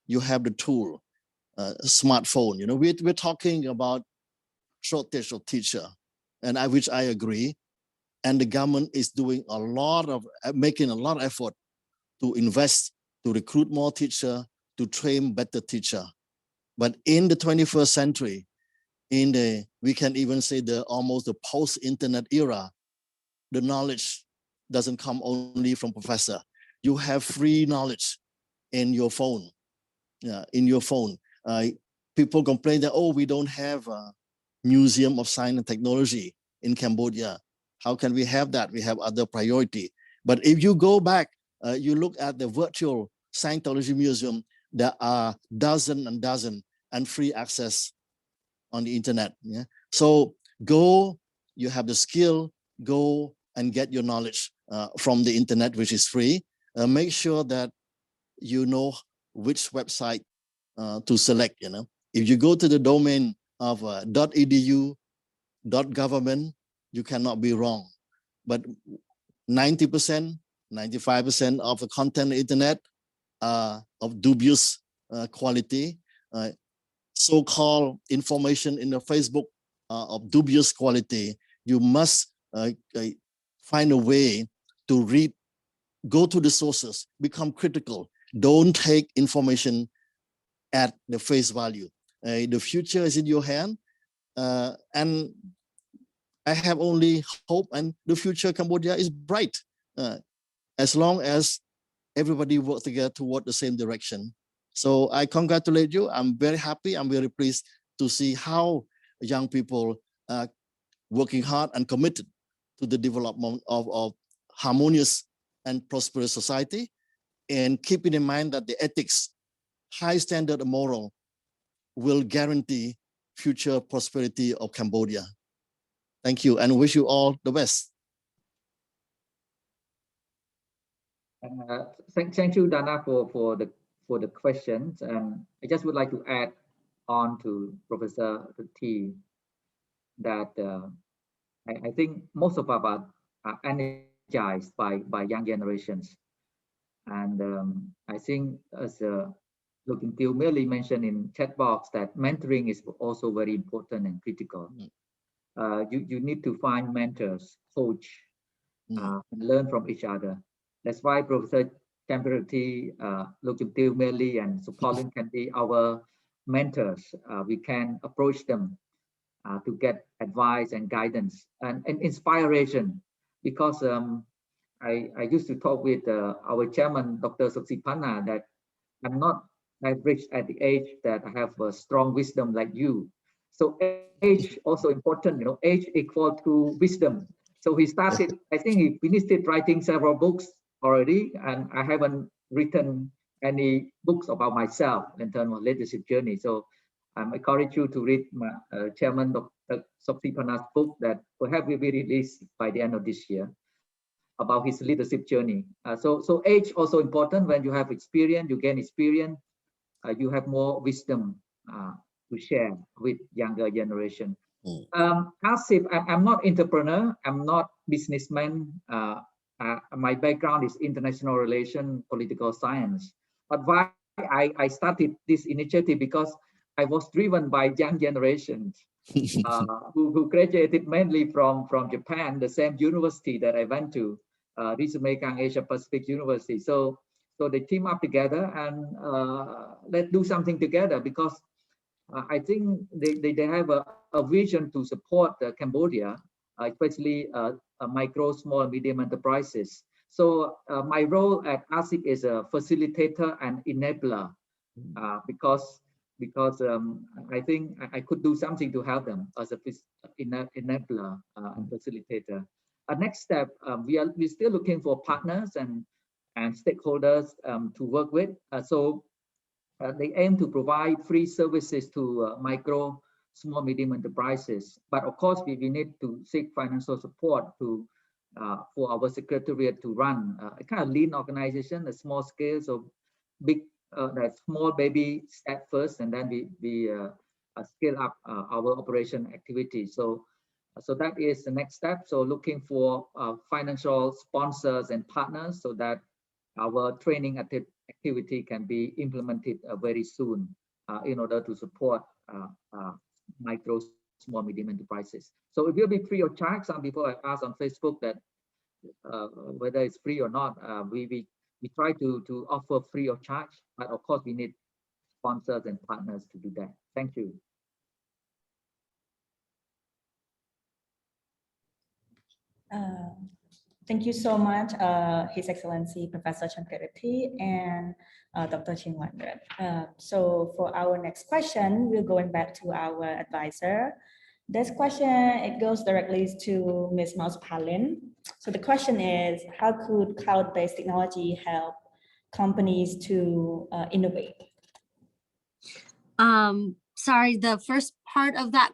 You have the tool, smartphone. We're talking about shortage of teacher, and which I agree. And the government is doing making a lot of effort to invest, to recruit more teacher, to train better teacher. But in the 21st century, we can even say almost the post-internet era, the knowledge doesn't come only from professor. You have free knowledge in your phone. People complain that, we don't have a museum of science and technology in Cambodia. How can we have that? We have other priority. But if you go back, you look at the virtual Scientology Museum, there are dozens and dozens and free access on the internet. So go, you have the skill, go and get your knowledge from the internet, which is free. Make sure that you know which website to select. If you go to the domain of .edu, .government, you cannot be wrong. But 90%, 95% of the content on the internet of dubious quality. So-called information in the Facebook of dubious quality. You must find a way to read, go to the sources, become critical. Don't take information at the face value. The future is in your hand, and I have only hope, and the future Cambodia is bright as long as everybody works together toward the same direction. So I congratulate you. I'm very happy. I'm very pleased to see how young people are working hard and committed to the development of harmonious and prosperous society, and keeping in mind that the ethics, high standard of moral will guarantee future prosperity of Cambodia. Thank you, and wish you all the best. Thank you, Dana, for the for the questions. And I just would like to add on to Professor T that I think most of us are energized by young generations. And I think as Dr. Till merely mentioned in chat box that mentoring is also very important and critical. You need to find mentors, coach, and learn from each other. That's why Professor Champerty, Dr. Till merely, and Pauline can be our mentors. We can approach them to get advice and guidance and inspiration, because I used to talk with our chairman, Dr. Saksipana, that I'm not I've reached at the age that I have a strong wisdom like you. So age also important, you know, age equal to wisdom. So he started, I think he finished writing several books already, and I haven't written any books about myself in terms of leadership journey. So I encourage you to read my chairman Dr. Saksipana's book that perhaps will be released by the end of this year, about his leadership journey. So age also important. When you have experience, you gain experience, you have more wisdom to share with younger generation. ASIP, I'm not entrepreneur, I'm not businessman. My background is international relation, political science. But why I started this initiative, because I was driven by young generations who graduated mainly from Japan, the same university that I went to, Ritsumeikan Asia Pacific University. So they team up together and let's do something together, because I think they have a vision to support Cambodia, especially micro, small, medium enterprises. So my role at ASIP is a facilitator and enabler, because I think I could do something to help them as a enabler and facilitator. Next step, we're still looking for partners and stakeholders to work with. They aim to provide free services to micro, small, medium enterprises. But of course, we need to seek financial support to for our secretariat to run a kind of lean organization, a small scale, so big. That small baby step first, and then we scale up our operation activity. So that is the next step. So looking for financial sponsors and partners, so that our training activity can be implemented very soon in order to support micro, small, medium enterprises. So it will be free of charge. Some people have asked on Facebook that whether it's free or not. We try to offer free of charge, but of course we need sponsors and partners to do that. Thank you. Thank you so much, His Excellency Professor Champerty and Dr. Ching Wanrat. So for our next question, we're going back to our advisor. This question, it goes directly to Ms. Maus Palin. So the question is, how could cloud-based technology help companies to innovate? Sorry, the first part of that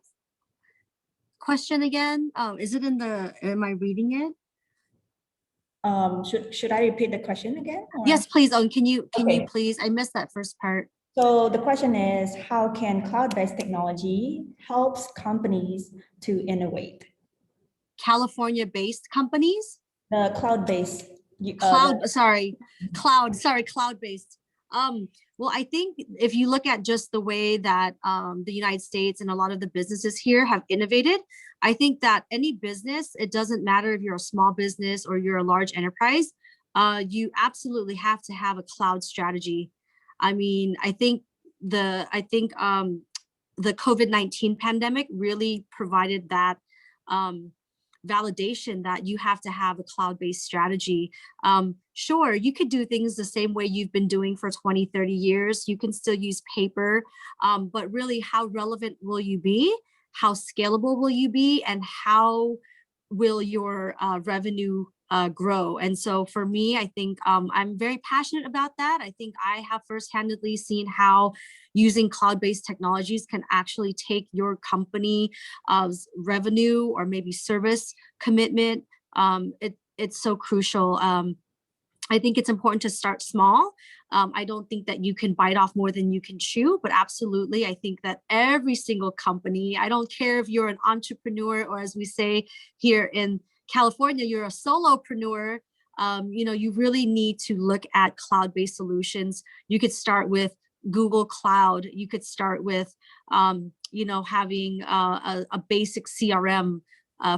question again, is it am I reading it? Should I repeat the question again? Or? Yes, please. Can you please? I missed that first part. So the question is, how can cloud-based technology helps companies to innovate? California-based companies? The cloud-based. Cloud-based. Well, I think if you look at just the way that the United States and a lot of the businesses here have innovated, I think that any business, it doesn't matter if you're a small business or you're a large enterprise, you absolutely have to have a cloud strategy. I mean, I think the COVID-19 pandemic really provided that validation that you have to have a cloud-based strategy. Sure, you could do things the same way you've been doing for 20, 30 years. You can still use paper, but really how relevant will you be? How scalable will you be? And how will your revenue grow? And so for me, I think I'm very passionate about that. I think I have firsthand-handedly seen how using cloud-based technologies can actually take your company's revenue or maybe service commitment. It's so crucial. I think it's important to start small. I don't think that you can bite off more than you can chew, but absolutely, I think that every single company, I don't care if you're an entrepreneur or as we say here in California, you're a solopreneur, you really need to look at cloud-based solutions. You could start with Google Cloud. You could start with, having a basic CRM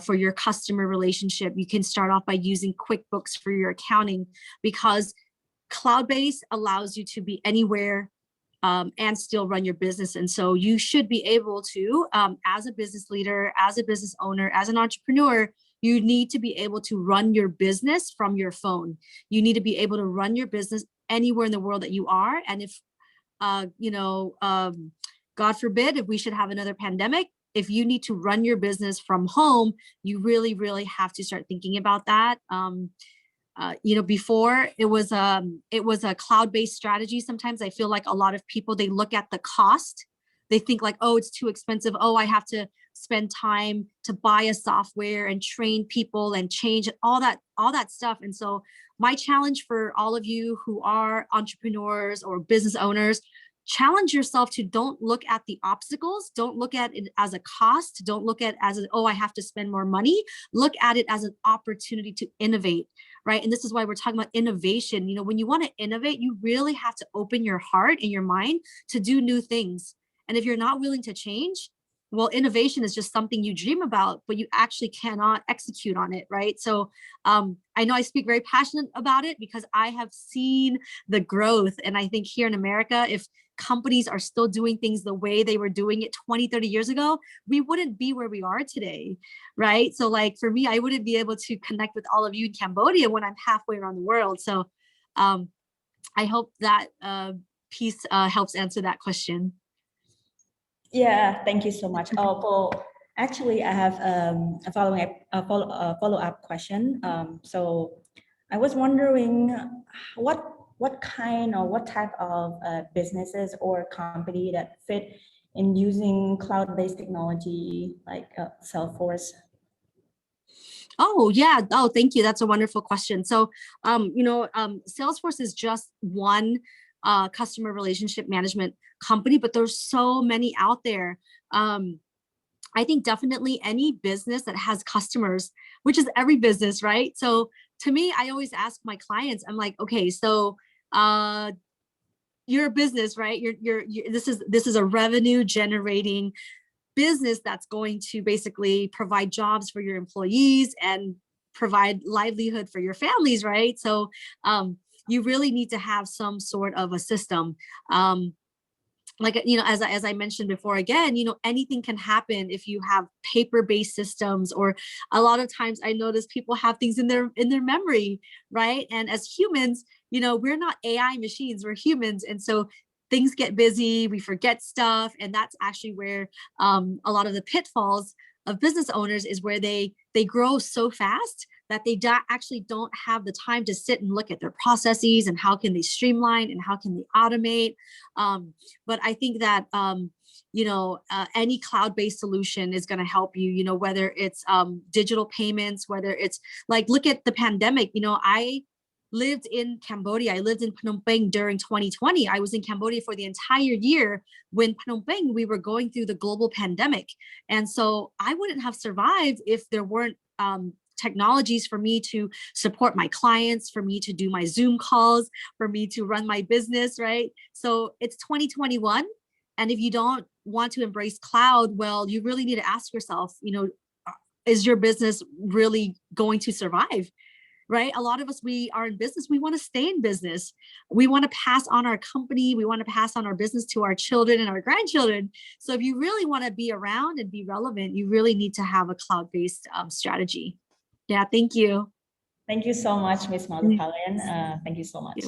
for your customer relationship. You can start off by using QuickBooks for your accounting, because cloud-based allows you to be anywhere and still run your business. And so you should be able to, as a business leader, as a business owner, as an entrepreneur, you need to be able to run your business from your phone. You need to be able to run your business anywhere in the world that you are. And if, God forbid, if we should have another pandemic, if you need to run your business from home, you really, really have to start thinking about that. Before it was a cloud-based strategy. Sometimes I feel like a lot of people, they look at the cost. They think like, oh, it's too expensive. Oh, I have to spend time to buy a software and train people and change all that stuff. And so my challenge for all of you who are entrepreneurs or business owners, challenge yourself to don't look at the obstacles. Don't look at it as a cost. Don't look at it as, oh, I have to spend more money. Look at it as an opportunity to innovate, right? And this is why we're talking about innovation. When you want to innovate, you really have to open your heart and your mind to do new things. And if you're not willing to change, well, innovation is just something you dream about, but you actually cannot execute on it, right? So I know I speak very passionate about it because I have seen the growth. And I think here in America, if companies are still doing things the way they were doing it 20, 30 years ago, we wouldn't be where we are today, right? So like for me, I wouldn't be able to connect with all of you in Cambodia when I'm halfway around the world. So I hope that piece helps answer that question. Yeah, thank you so much. Actually, I have a follow-up question. So I was wondering what kind or what type of businesses or company that fit in using cloud-based technology like Salesforce? Oh, yeah. Oh, thank you. That's a wonderful question. So, Salesforce is just one customer relationship management company, but there's so many out there. I think definitely any business that has customers, which is every business, right? So to me, I always ask my clients, I'm like, okay, so you're a business, right? This is a revenue generating business that's going to basically provide jobs for your employees and provide livelihood for your families, right? So you really need to have some sort of a system. As I mentioned before, again, anything can happen if you have paper-based systems, or a lot of times I notice people have things in their memory, right? And as humans, we're not AI machines, we're humans. And so things get busy, we forget stuff. And that's actually where a lot of the pitfalls of business owners is where they grow so fast that they actually don't have the time to sit and look at their processes and how can they streamline and how can they automate. But I think that, any cloud-based solution is going to help you, whether it's digital payments, whether it's like, look at the pandemic. I lived in Cambodia. I lived in Phnom Penh during 2020. I was in Cambodia for the entire year when Phnom Penh, we were going through the global pandemic. And so I wouldn't have survived if there weren't technologies for me to support my clients, for me to do my Zoom calls, for me to run my business, right? So it's 2021. And if you don't want to embrace cloud, well, you really need to ask yourself, is your business really going to survive? Right? A lot of us, we are in business. We want to stay in business. We want to pass on our company. We want to pass on our business to our children and our grandchildren. So if you really want to be around and be relevant, you really need to have a cloud-based strategy. Yeah, thank you. Thank you so much, Ms. Malupalian. Thank you so much.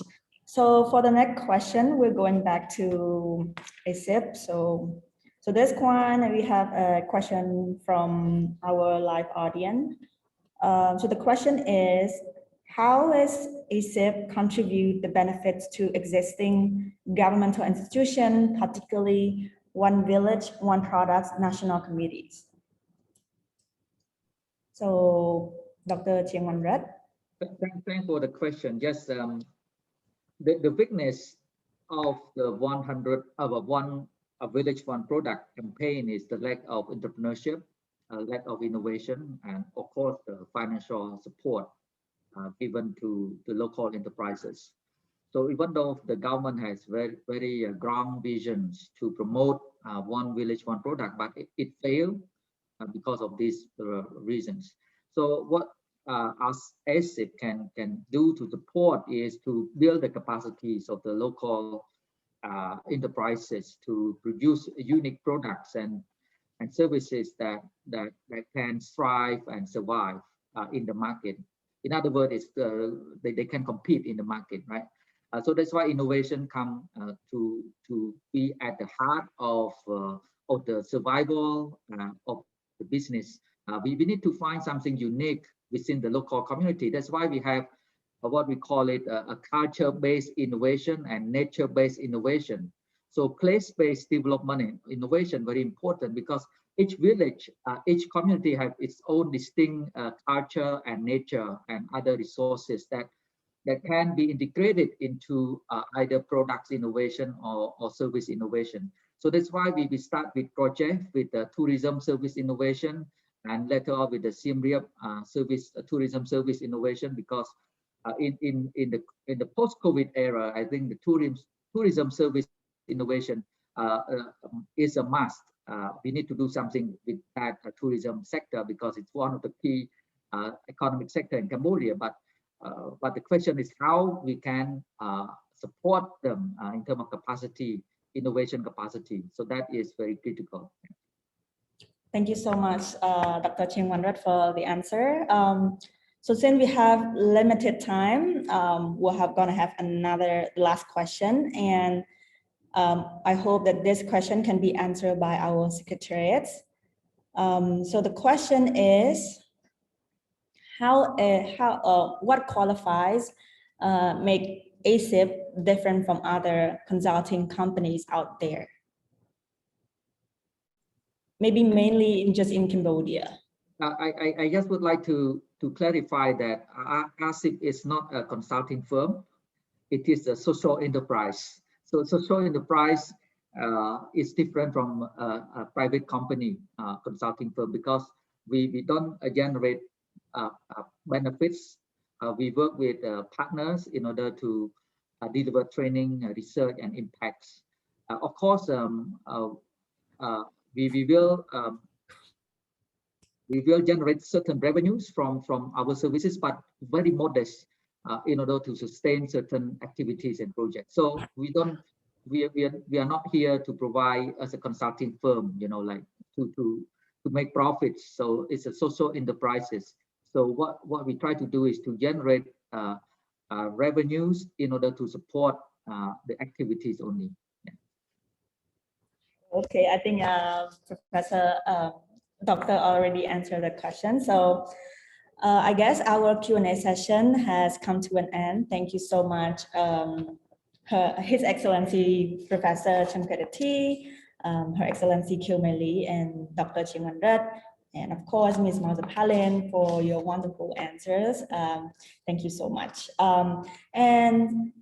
So for the next question, we're going back to ASIP. So this one, we have a question from our live audience. So the question is, how is ASIP contribute the benefits to existing governmental institutions, particularly One Village, One Product national committees? So Dr. Chiang Wan Rat. Thanks for the question. Yes, the weakness of the 100 of a village one product campaign is the lack of entrepreneurship, lack of innovation, and of course the financial support given to the local enterprises. So even though the government has very grand visions to promote one village one product, but it failed because of these reasons. So what us ASIP can do to support is to build the capacities of the local enterprises to produce unique products and services that can thrive and survive in the market. In other words, they can compete in the market, right? So that's why innovation come to be at the heart of the survival of the business. We need to find something unique within the local community. That's why we have what we call it a culture-based innovation and nature-based innovation. So place-based development and innovation very important because each village, each community have its own distinct culture and nature and other resources that can be integrated into either products innovation or service innovation. So that's why we start with project with the tourism service innovation and later on with the Siem Reap service tourism service innovation because in the post-COVID era, I think the tourism service innovation is a must. We need to do something with that tourism sector because it's one of the key economic sector in Cambodia. But the question is how we can support them in terms of capacity, innovation capacity. So that is very critical. Thank you so much, Dr. Ching Wanrat, for the answer. So since we have limited time, we're gonna have another last question, and I hope that this question can be answered by our secretariats. So the question is, what qualifies make ASIP different from other consulting companies out there? Maybe mainly just in Cambodia. I just would like to clarify that ASIP is not a consulting firm. It is a social enterprise. So social enterprise is different from a private company consulting firm because we don't generate benefits. We work with partners in order to deliver training, research, and impacts. Of course, we will generate certain revenues from our services, but very modest in order to sustain certain activities and projects. So we are not here to provide as a consulting firm, you know, like to make profits. So it's a social enterprises. So what we try to do is to generate revenues in order to support the activities only. Yeah. Okay, I think Professor Doctor already answered the question. So I guess our Q&A session has come to an end. Thank you so much, His Excellency Professor Chamkarit, Her Excellency Kyo Mei Lee, and Dr. Ching Wanrat, and of course, Ms. Marzapalin for your wonderful answers. Thank you so much. And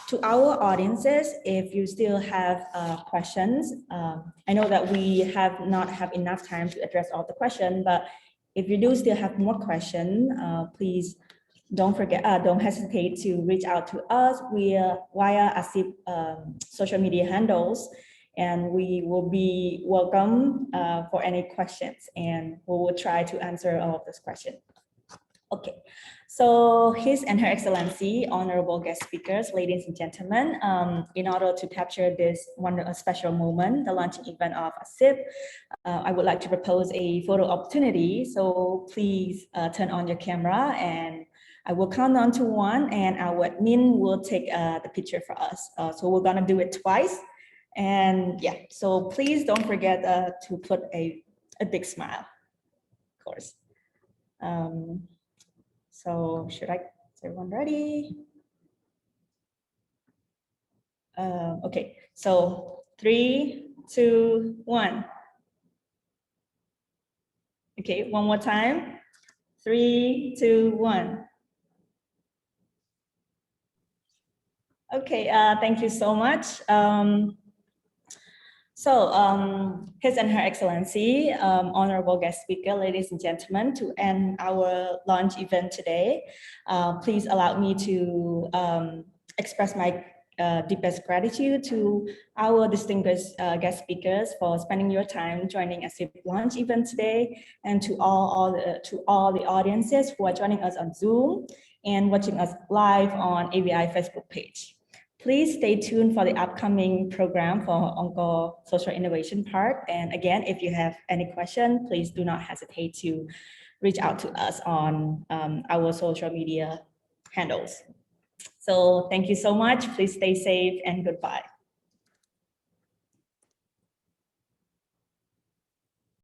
to our audiences, if you still have questions, I know that we have not have enough time to address all the questions, but if you do still have more questions, please don't hesitate to reach out to us via ASIP social media handles, and we will be welcome for any questions, and we will try to answer all of those questions. Okay, so His and Her Excellency, honorable guest speakers, ladies and gentlemen, in order to capture this special moment, the launching event of ASIP, I would like to propose a photo opportunity. So please turn on your camera, and I will count on to 1, and our admin will take the picture for us. So we're gonna do it twice, and yeah. So please don't forget to put a big smile, of course. So is everyone ready? Okay, so 3, 2, 1. Okay, one more time. 3, 2, 1. Okay, thank you so much. His and Her Excellency, honorable guest speaker, ladies and gentlemen, to end our launch event today, please allow me to express my deepest gratitude to our distinguished guest speakers for spending your time joining ASIP launch event today, and to all the audiences who are joining us on Zoom and watching us live on AVI Facebook page. Please stay tuned for the upcoming program for Angkor Social Innovation Park. And again, if you have any question, please do not hesitate to reach out to us on our social media handles. So thank you so much. Please stay safe and goodbye.